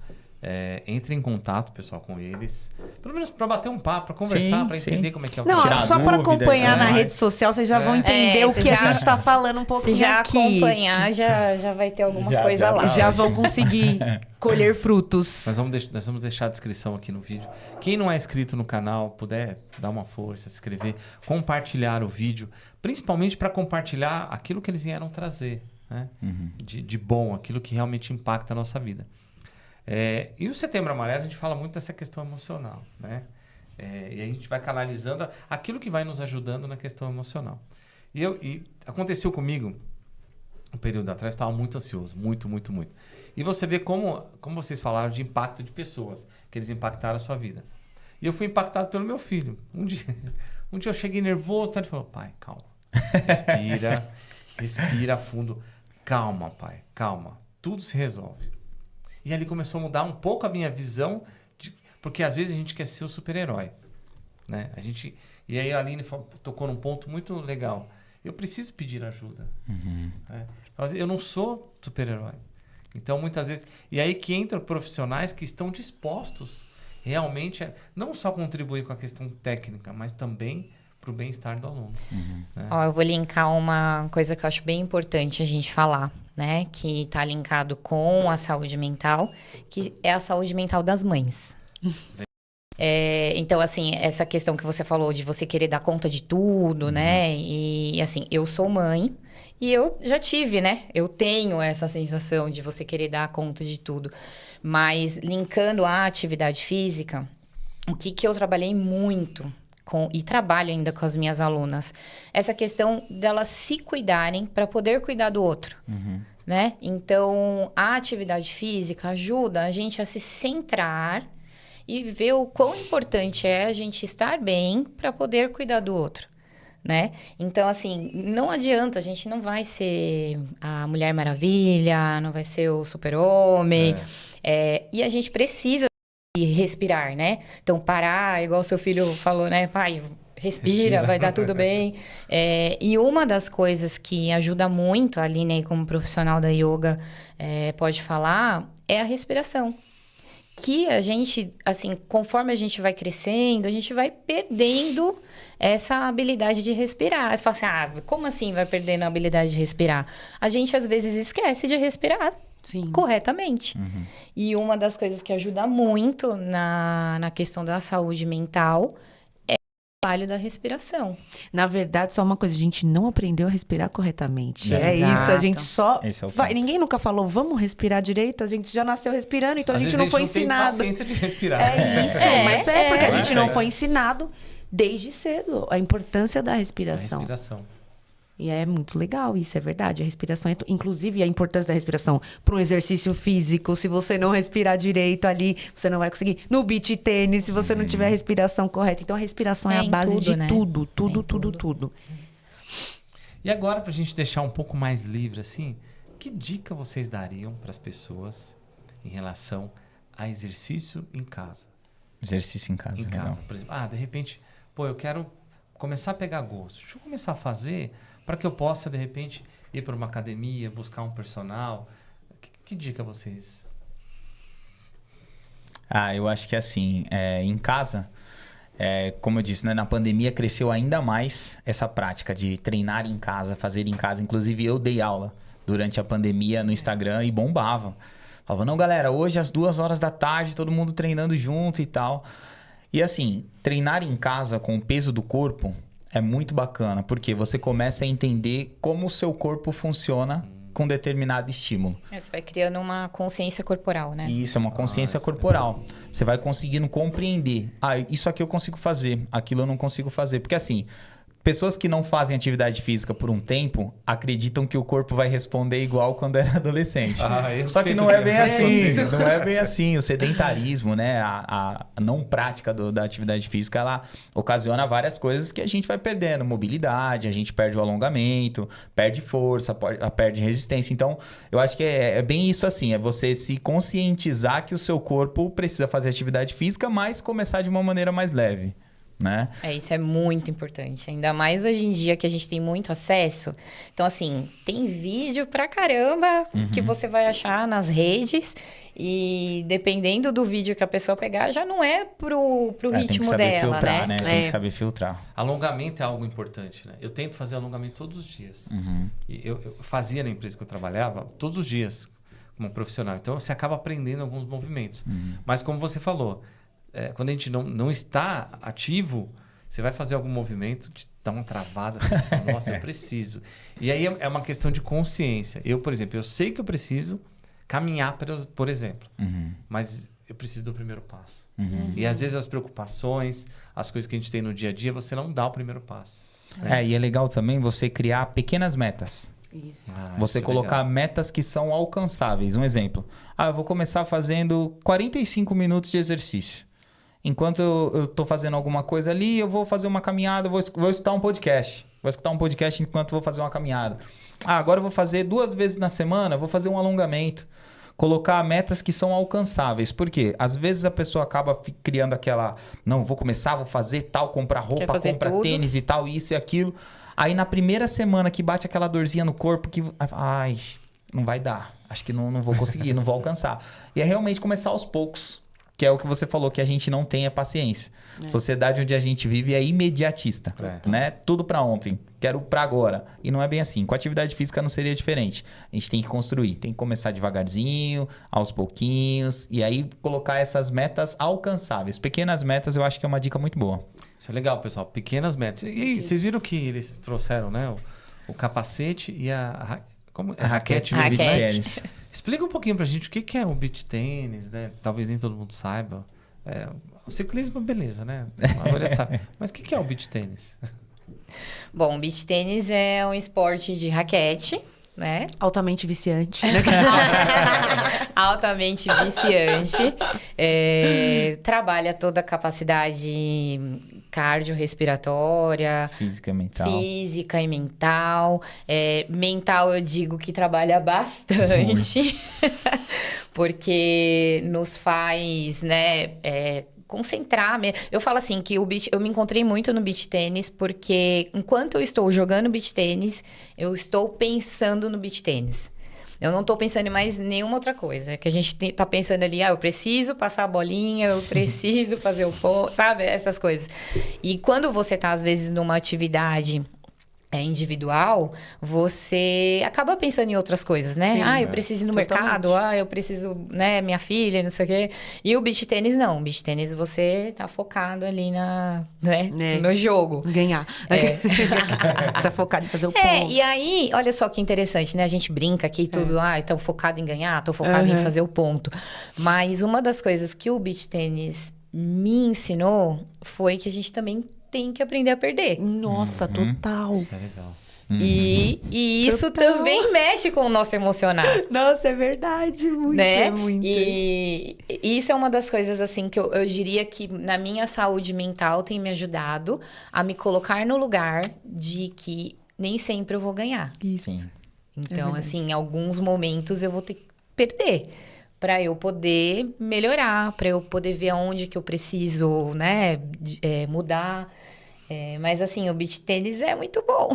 Entre em contato, pessoal, com eles. Pelo menos para bater um papo, para conversar, para entender como é que é o Não, trabalho. só para dúvida, acompanhar na mais. rede social, vocês já vão entender o que a gente está falando um pouquinho Se já aqui. acompanhar, já vai ter algumas coisas lá. Já vão conseguir colher frutos. Nós vamos deixar a descrição aqui no vídeo. Quem não é inscrito no canal, puder dar uma força, se inscrever, compartilhar o vídeo, principalmente para compartilhar aquilo que eles vieram trazer, né? De bom, aquilo que realmente impacta a nossa vida. E o Setembro Amarelo, a gente fala muito dessa questão emocional, né? E a gente vai canalizando aquilo que vai nos ajudando na questão emocional. E aconteceu comigo, um período atrás, eu estava muito ansioso, muito. E você vê como vocês falaram de impacto de pessoas, que eles impactaram a sua vida. E eu fui impactado pelo meu filho. Um dia eu cheguei nervoso, ele falou, pai, calma, respira fundo. Calma, pai, calma, tudo se resolve. E ali começou a mudar um pouco a minha visão, porque às vezes a gente quer ser o super-herói, né? E aí a Aline tocou num ponto muito legal. Eu preciso pedir ajuda. Né? Eu não sou super-herói. Então, muitas vezes... E aí que entram profissionais que estão dispostos realmente a não só contribuir com a questão técnica, mas também para o bem-estar do aluno. Né? Eu vou linkar uma coisa que eu acho bem importante a gente falar, né? Que está linkado com a saúde mental, que é a saúde mental das mães. Então, assim, essa questão que você falou de você querer dar conta de tudo, né? E, assim, eu sou mãe e eu já tive, né? Eu tenho essa sensação de você querer dar conta de tudo. Mas, linkando a atividade física, o que eu trabalhei muito e trabalho ainda com as minhas alunas, essa questão delas se cuidarem para poder cuidar do outro, né? Então, a atividade física ajuda a gente a se centrar e ver o quão importante é a gente estar bem para poder cuidar do outro, né? Então, assim, não adianta, a gente não vai ser a Mulher Maravilha, não vai ser o Super-Homem, e a gente precisa respirar, né? Então, parar, igual o seu filho falou, né? Pai, respira, vai dar tudo bem. E uma das coisas que ajuda muito, a Aline aí como profissional da yoga pode falar, é a respiração. Que a gente, assim, conforme a gente vai crescendo, a gente vai perdendo essa habilidade de respirar. Você fala assim, como assim vai perdendo a habilidade de respirar? A gente, às vezes, esquece de respirar. Sim. Corretamente. E uma das coisas que ajuda muito na questão da saúde mental é o trabalho da respiração. Na verdade, só uma coisa, a gente não aprendeu a respirar corretamente. É Exato. isso, a gente só... Esse é o vai, ponto. ninguém nunca falou, vamos respirar direito, a gente já nasceu respirando, então Às a gente vezes não foi a gente não ensinado. tem paciência de respirar. É isso, mas porque a gente não foi ensinado desde cedo a importância da A respiração. respiração. E é muito legal, isso é verdade. A respiração, inclusive a importância da respiração para um exercício físico. Se você não respirar direito ali, você não vai conseguir. No beach tênis, se você não tiver a respiração correta. Então a respiração é a em base tudo, de né? tudo, tudo, Em tudo, tudo. tudo. E agora, pra gente deixar um pouco mais livre assim, que dica vocês dariam para as pessoas em relação a exercício em casa? Exercício em casa. Em legal. casa, por exemplo. De repente, eu quero começar a pegar gosto. Deixa eu começar a fazer para que eu possa, de repente, ir para uma academia, buscar um personal. Que dica vocês? Eu acho que assim, em casa, como eu disse, né, na pandemia cresceu ainda mais essa prática de treinar em casa, fazer em casa. Inclusive, eu dei aula durante a pandemia no Instagram e bombava. Falava, não, galera, hoje às 2h da tarde, todo mundo treinando junto e tal. E assim, treinar em casa com o peso do corpo é muito bacana, porque você começa a entender como o seu corpo funciona com determinado estímulo. Você vai criando uma consciência corporal, né? Isso é uma consciência corporal. Você vai conseguindo compreender. Isso aqui eu consigo fazer, aquilo eu não consigo fazer. Porque assim, pessoas que não fazem atividade física por um tempo acreditam que o corpo vai responder igual quando era adolescente. Só que não é bem assim. Não é bem assim. O sedentarismo, né? A não prática da atividade física, ela ocasiona várias coisas que a gente vai perdendo. Mobilidade, a gente perde o alongamento, perde força, perde resistência. Então, eu acho que é bem isso assim. É você se conscientizar que o seu corpo precisa fazer atividade física, mas começar de uma maneira mais leve. Né? Isso é muito importante. Ainda mais hoje em dia que a gente tem muito acesso. Então, assim, tem vídeo pra caramba que você vai achar nas redes. E dependendo do vídeo que a pessoa pegar, já não é pro ritmo tem que saber dela, filtrar, né? Tem que saber filtrar. Alongamento é algo importante, né? Eu tento fazer alongamento todos os dias. E eu fazia na empresa que eu trabalhava todos os dias como profissional. Então, você acaba aprendendo alguns movimentos. Mas como você falou, quando a gente não está ativo, você vai fazer algum movimento, te dá uma travada, assim, você fala, nossa, eu preciso. E aí é uma questão de consciência. Eu, por exemplo, eu sei que eu preciso caminhar, por exemplo, mas eu preciso do primeiro passo. E às vezes as preocupações, as coisas que a gente tem no dia a dia, você não dá o primeiro passo. E é legal também você criar pequenas metas. Isso. Você isso é colocar legal. metas que são alcançáveis. Um exemplo. Eu vou começar fazendo 45 minutos de exercício. Enquanto eu estou fazendo alguma coisa ali, eu vou fazer uma caminhada, vou escutar um podcast. Vou escutar um podcast enquanto vou fazer uma caminhada. Agora eu vou fazer 2 vezes na semana, vou fazer um alongamento. Colocar metas que são alcançáveis. Por quê? Às vezes a pessoa acaba criando aquela... Não, vou começar, vou fazer tal, comprar roupa, fazer comprar tudo. tênis e tal, isso e aquilo. Aí na primeira semana que bate aquela dorzinha no corpo, que... Ai, não vai dar. Acho que não vou conseguir, não vou alcançar. E é realmente começar aos poucos. Que é o que você falou, que a gente não tem a paciência. Sociedade onde a gente vive é imediatista, né? Tudo para ontem, quero para agora. E não é bem assim. Com a atividade física não seria diferente. A gente tem que construir, tem que começar devagarzinho, aos pouquinhos, e aí colocar essas metas alcançáveis. Pequenas metas eu acho que é uma dica muito boa. Isso é legal, pessoal. Pequenas metas. E vocês viram que eles trouxeram, né? O capacete e a raquete. no beach Raquete. tênis. Explica um pouquinho pra gente o que é o beach tênis, né? Talvez nem todo mundo saiba. O ciclismo, beleza, né? A maioria sabe. Mas o que é o beach tênis? Bom, beach tênis é um esporte de raquete, né? Altamente viciante. Né? Altamente viciante. Trabalha toda a capacidade cardiorrespiratória, Física e mental. física e mental. Mental eu digo que trabalha bastante, porque nos faz, né, concentrar. Eu falo assim que eu me encontrei muito no beach tênis, porque enquanto eu estou jogando beach tênis, eu estou pensando no beach tênis. Eu não tô pensando em mais nenhuma outra coisa. Que a gente tá pensando ali, eu preciso passar a bolinha, eu preciso fazer o ponto, sabe? Essas coisas. E quando você tá, às vezes, numa atividade individual, você acaba pensando em outras coisas, né? Sim, eu preciso ir no totalmente. mercado, eu preciso, né, minha filha, não sei o quê. E o beach tênis, não. O beach tênis, você tá focado ali no jogo. Ganhar. Tá focado em fazer o ponto. E aí, olha só que interessante, né? A gente brinca aqui tudo, então focado em ganhar, tô focado em fazer o ponto. Mas uma das coisas que o beach tênis me ensinou foi que a gente também tem que aprender a perder. Nossa, total. Isso é legal. E isso Total. também mexe com o nosso emocional. Nossa, é verdade. Muito, Né? muito. E isso é uma das coisas, assim, que eu diria que na minha saúde mental tem me ajudado a me colocar no lugar de que nem sempre eu vou ganhar. Isso. Sim. Então, assim, em alguns momentos eu vou ter que perder para eu poder melhorar, para eu poder ver aonde que eu preciso, né, mudar. Mas, assim, o beach tênis é muito bom.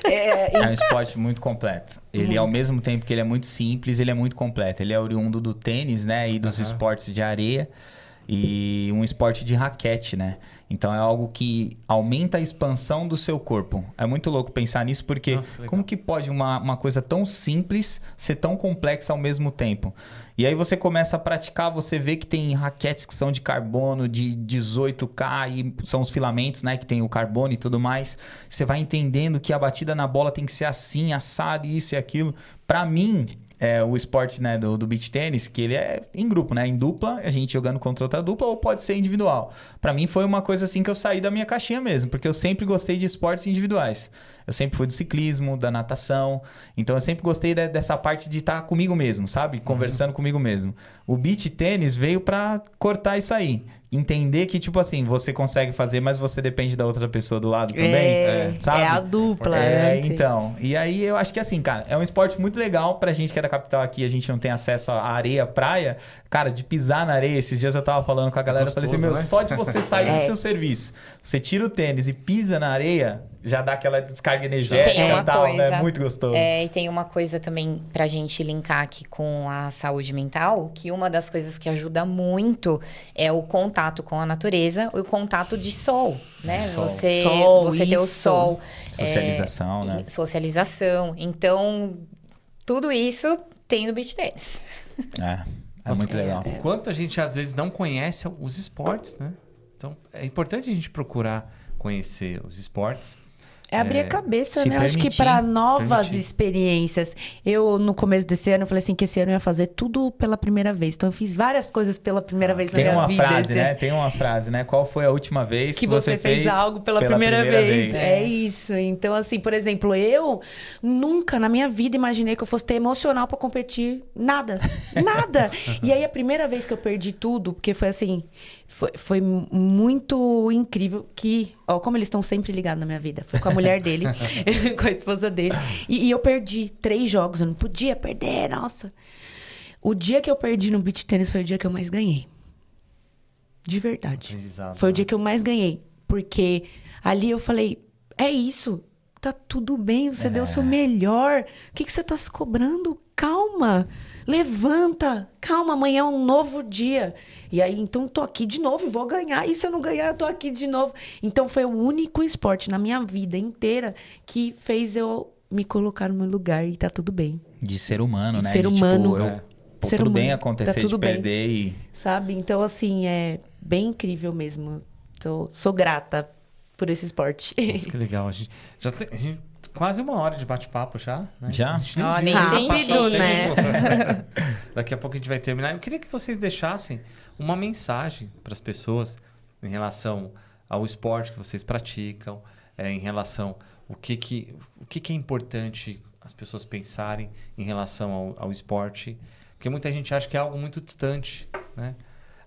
É um esporte muito completo. Ele, ao mesmo tempo que ele é muito simples, ele é muito completo. Ele é oriundo do tênis, né? E dos esportes de areia. E um esporte de raquete, né? Então é algo que aumenta a expansão do seu corpo. É muito louco pensar nisso, porque Nossa, que legal. como que pode uma coisa tão simples ser tão complexa ao mesmo tempo? E aí você começa a praticar, você vê que tem raquetes que são de carbono, de 18K, e são os filamentos, né? Que tem o carbono e tudo mais. Você vai entendendo que a batida na bola tem que ser assim, assado, isso e aquilo. Pra mim, o esporte, né, do beach tênis, que ele é em grupo, né? Em dupla, a gente jogando contra outra dupla, ou pode ser individual. Pra mim foi uma coisa assim que eu saí da minha caixinha mesmo, porque eu sempre gostei de esportes individuais. Eu sempre fui do ciclismo, da natação. Então eu sempre gostei dessa parte de estar comigo mesmo, sabe? Conversando comigo mesmo. O beach tênis veio pra cortar isso aí. Entender que, tipo assim, você consegue fazer, mas você depende da outra pessoa do lado também. Sabe? É a dupla. né? Então. E aí eu acho que assim, cara, é um esporte muito legal pra gente que é da capital aqui, a gente não tem acesso à areia, praia. Cara, de pisar na areia, esses dias eu tava falando com a galera, eu falei assim, gostoso, né? só de você sair do seu serviço, você tira o tênis e pisa na areia, já dá aquela descarga energética Tem uma e tal, né? coisa- Muito gostoso. E tem uma coisa também pra gente linkar aqui com a saúde mental, que uma das coisas que ajuda muito é o contato com a natureza, o contato de sol, né? Sol. Você ter o isso. sol. Socialização, né? Socialização. Então, tudo isso tem no beach tênis. É Nossa, muito legal. Quanto a gente às vezes não conhece os esportes, né? Então é importante a gente procurar conhecer os esportes. É abrir a cabeça, se né? Eu acho que permitir, para se novas permitir. experiências. Eu, no começo desse ano, eu falei assim que esse ano eu ia fazer tudo pela primeira vez. Então, eu fiz várias coisas pela primeira vez na Tem minha uma vida. frase, esse né? ano. Tem uma frase, né? Qual foi a última vez Que você fez algo pela primeira vez. É isso. Então, assim, por exemplo, eu nunca na minha vida imaginei que eu fosse ter emocional pra competir. Nada. Nada. E aí, a primeira vez que eu perdi tudo, porque foi assim, foi muito incrível que, ó, como eles estão sempre ligados na minha vida. Foi com a mulher dele, com a esposa dele. E eu perdi 3 jogos, eu não podia perder, nossa. O dia que eu perdi no beach tênis foi o dia que eu mais ganhei. De verdade. Aprendizado, Foi o né? dia que eu mais ganhei. Porque ali eu falei, é isso, tá tudo bem, você deu o seu melhor. O que você tá se cobrando? Calma, levanta, calma, amanhã é um novo dia. E aí, então, tô aqui de novo e vou ganhar. E se eu não ganhar, eu tô aqui de novo. Então, foi o único esporte na minha vida inteira que fez eu me colocar no meu lugar e tá tudo bem. De ser humano, né? Ser De, humano. Pô, Ser tudo bem humano. acontecer Tá tudo de bem. perder e... Sabe? Então, assim, é bem incrível mesmo. Sou grata por esse esporte. Nossa, que legal. A gente já tem quase 1 hora de bate-papo já. Né? Já? A gente Ó, viu nem o senti, papo né? tempo. Daqui a pouco a gente vai terminar. Eu queria que vocês deixassem uma mensagem para as pessoas em relação ao esporte que vocês praticam, em relação o que é importante as pessoas pensarem em relação ao esporte? Porque muita gente acha que é algo muito distante, né?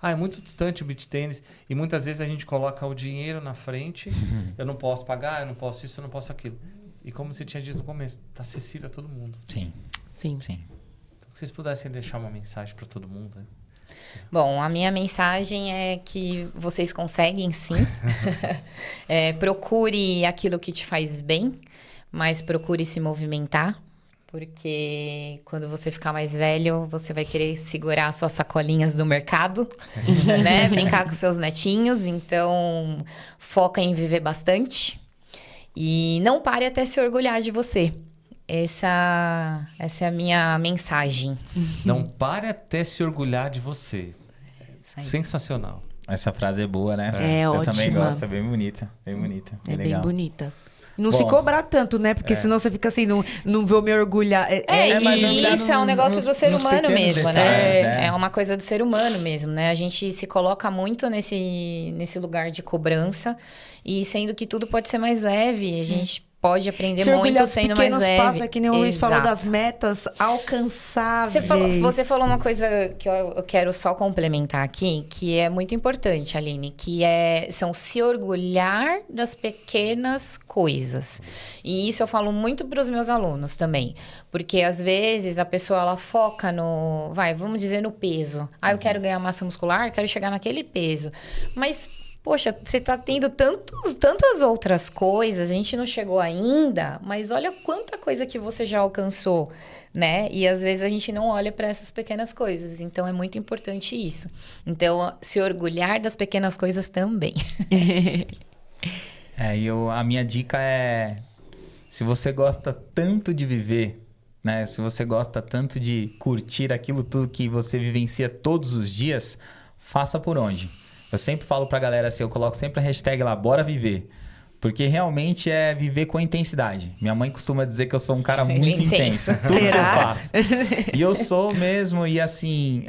É muito distante o beach tênis. E muitas vezes a gente coloca o dinheiro na frente. Eu não posso pagar, eu não posso isso, eu não posso aquilo. E como você tinha dito no começo, está acessível a todo mundo. Sim. Sim. Sim. Então, se vocês pudessem deixar uma mensagem para todo mundo, né? Bom, a minha mensagem é que vocês conseguem sim. Procure aquilo que te faz bem, mas procure se movimentar. Porque quando você ficar mais velho, você vai querer segurar suas sacolinhas do mercado, né? Brincar com seus netinhos. Então, foca em viver bastante. E não pare até se orgulhar de você. Essa é a minha mensagem. Não pare até se orgulhar de você. Isso aí. Sensacional. Essa frase é boa, né? É Eu ótima. também gosto, é bem bonita. Bem bonita. É bem legal. bonita. Não Bom, se cobrar tanto, né? Porque senão você fica assim, não vou me orgulhar. mas E já isso é um nos- negócio nos- do ser nos humano pequenos mesmo, detalhes, né? né? É uma coisa do ser humano mesmo, né? A gente se coloca muito nesse lugar de cobrança, e sendo que tudo pode ser mais leve, a gente pode aprender Se orgulhar muito dos sendo mais pequenos leve. passos, é que nem o Luiz falou Exato. das metas alcançáveis. Você falou uma coisa que eu quero só complementar aqui, que é muito importante, Aline, que são se orgulhar das pequenas coisas. E isso eu falo muito para os meus alunos também, porque às vezes a pessoa ela foca vamos dizer, no peso. Eu quero ganhar massa muscular, quero chegar naquele peso. Mas poxa, você tá tendo tantas outras coisas, a gente não chegou ainda, mas olha quanta coisa que você já alcançou, né? E às vezes a gente não olha para essas pequenas coisas, então é muito importante isso. Então, se orgulhar das pequenas coisas também. A minha dica é: se você gosta tanto de viver, né? Se você gosta tanto de curtir aquilo tudo que você vivencia todos os dias, faça por onde. Eu sempre falo pra galera assim, eu coloco sempre a hashtag lá, bora viver. Porque realmente é viver com intensidade. Minha mãe costuma dizer que eu sou um cara muito intenso. Tudo que eu faço. E eu sou mesmo, e assim,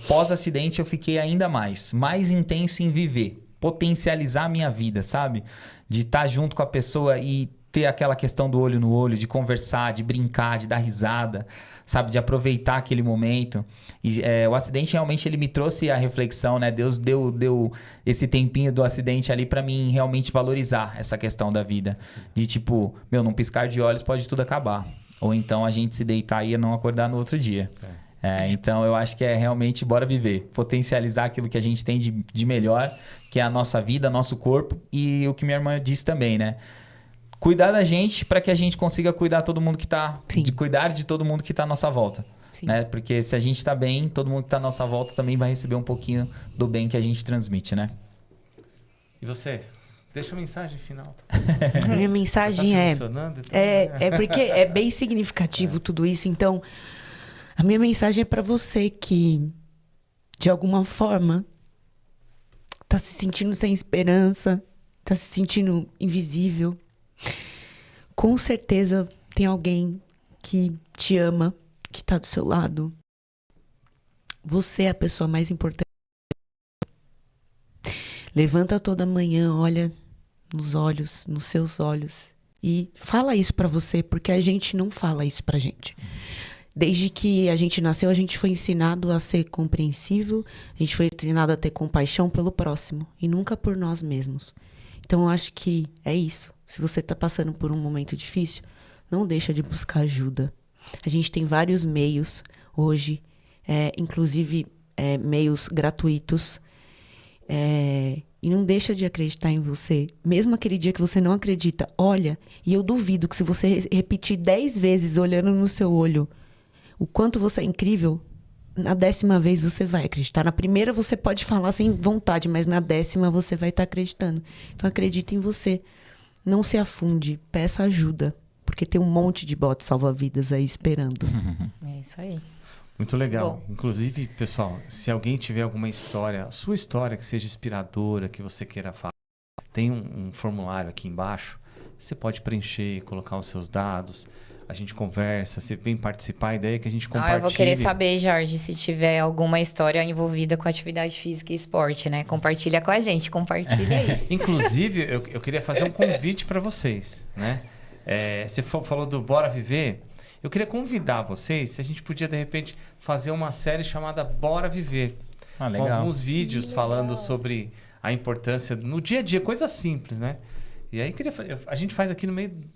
pós-acidente eu fiquei ainda mais intenso em viver. Potencializar a minha vida, sabe? De estar junto com a pessoa e ter aquela questão do olho no olho, de conversar, de brincar, de dar risada, sabe? De aproveitar aquele momento. E o acidente realmente ele me trouxe a reflexão, né? Deus deu esse tempinho do acidente ali pra mim realmente valorizar essa questão da vida. De tipo, num piscar de olhos pode tudo acabar. Ou então a gente se deitar e não acordar no outro dia. Então eu acho que é realmente bora viver. Potencializar aquilo que a gente tem de melhor, que é a nossa vida, nosso corpo. E o que minha irmã disse também, né? Cuidar da gente para que a gente consiga cuidar todo mundo que tá... cuidar de todo mundo que tá à nossa volta. Né? Porque se a gente tá bem, todo mundo que tá à nossa volta também vai receber um pouquinho do bem que a gente transmite, né? E você? Deixa a mensagem final. Minha mensagem Tá se emocionando, então? é porque é bem significativo tudo isso. Então, a minha mensagem é para você que, de alguma forma, tá se sentindo sem esperança, tá se sentindo invisível. Com certeza tem alguém que te ama, que tá do seu lado. Você é a pessoa mais importante. Levanta toda manhã, olha nos olhos, nos seus olhos e fala isso pra você, porque a gente não fala isso pra gente. Desde que a gente nasceu, a gente foi ensinado a ser compreensível, a gente foi ensinado a ter compaixão pelo próximo e nunca por nós mesmos. Então eu acho que é isso. Se você tá passando por um momento difícil, não deixa de buscar ajuda. A gente tem vários meios hoje, inclusive meios gratuitos, e não deixa de acreditar em você. Mesmo aquele dia que você não acredita, olha, e eu duvido que se você repetir 10 vezes olhando no seu olho o quanto você é incrível, na 10ª vez você vai acreditar. Na primeira você pode falar sem vontade, mas na 10ª você vai estar acreditando. Então acredita em você. Não se afunde, peça ajuda. Porque tem um monte de bote salva-vidas aí esperando. É isso aí. Muito legal. Bom. Inclusive, pessoal, se alguém tiver alguma história, sua história que seja inspiradora, que você queira falar, tem um formulário aqui embaixo. Você pode preencher, colocar os seus dados. a gente conversa, você vem participar, a ideia é que a gente Ah, compartilhe. eu vou querer saber, Jorge, se tiver alguma história envolvida com atividade física e esporte, né? Compartilha com a gente, compartilha aí. Inclusive, eu queria fazer um convite para vocês, né? Você falou do Bora Viver. Eu queria convidar vocês, se a gente podia, de repente, fazer uma série chamada Bora Viver. Ah, Com legal. alguns vídeos falando sobre a importância no dia a dia, coisas simples, né? E aí a gente faz aqui no meio do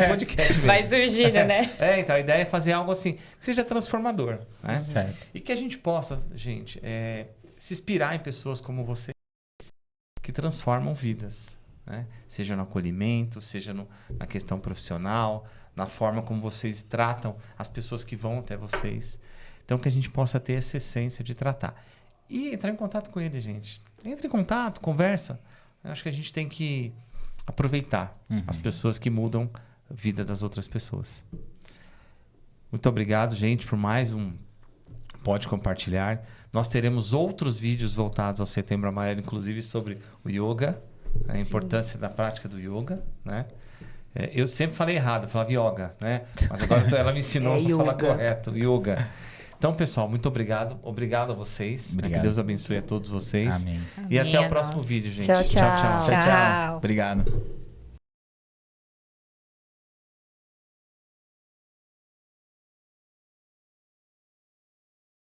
podcast mesmo. Vai surgindo, né? Então a ideia é fazer algo assim, que seja transformador, né? Certo. E que a gente possa, gente, se inspirar em pessoas como vocês que transformam vidas, né? Seja no acolhimento, seja na questão profissional, na forma como vocês tratam as pessoas que vão até vocês. Então que a gente possa ter essa essência de tratar. E entrar em contato com ele, gente. Entre em contato, conversa. Eu acho que a gente tem que aproveitar as pessoas que mudam a vida das outras pessoas. Muito obrigado, gente, por mais um Pode Compartilhar. Nós teremos outros vídeos voltados ao Setembro Amarelo, inclusive sobre o yoga, a importância da prática do yoga, né? Eu sempre falei errado, eu falava yoga, né? Mas agora ela me ensinou a falar correto, yoga. Então, pessoal, muito obrigado. Obrigado a vocês. Obrigado. Que Deus abençoe a todos vocês. Amém. E Amém até a o próximo nós. vídeo, gente. Tchau, tchau. Tchau, tchau. Obrigado.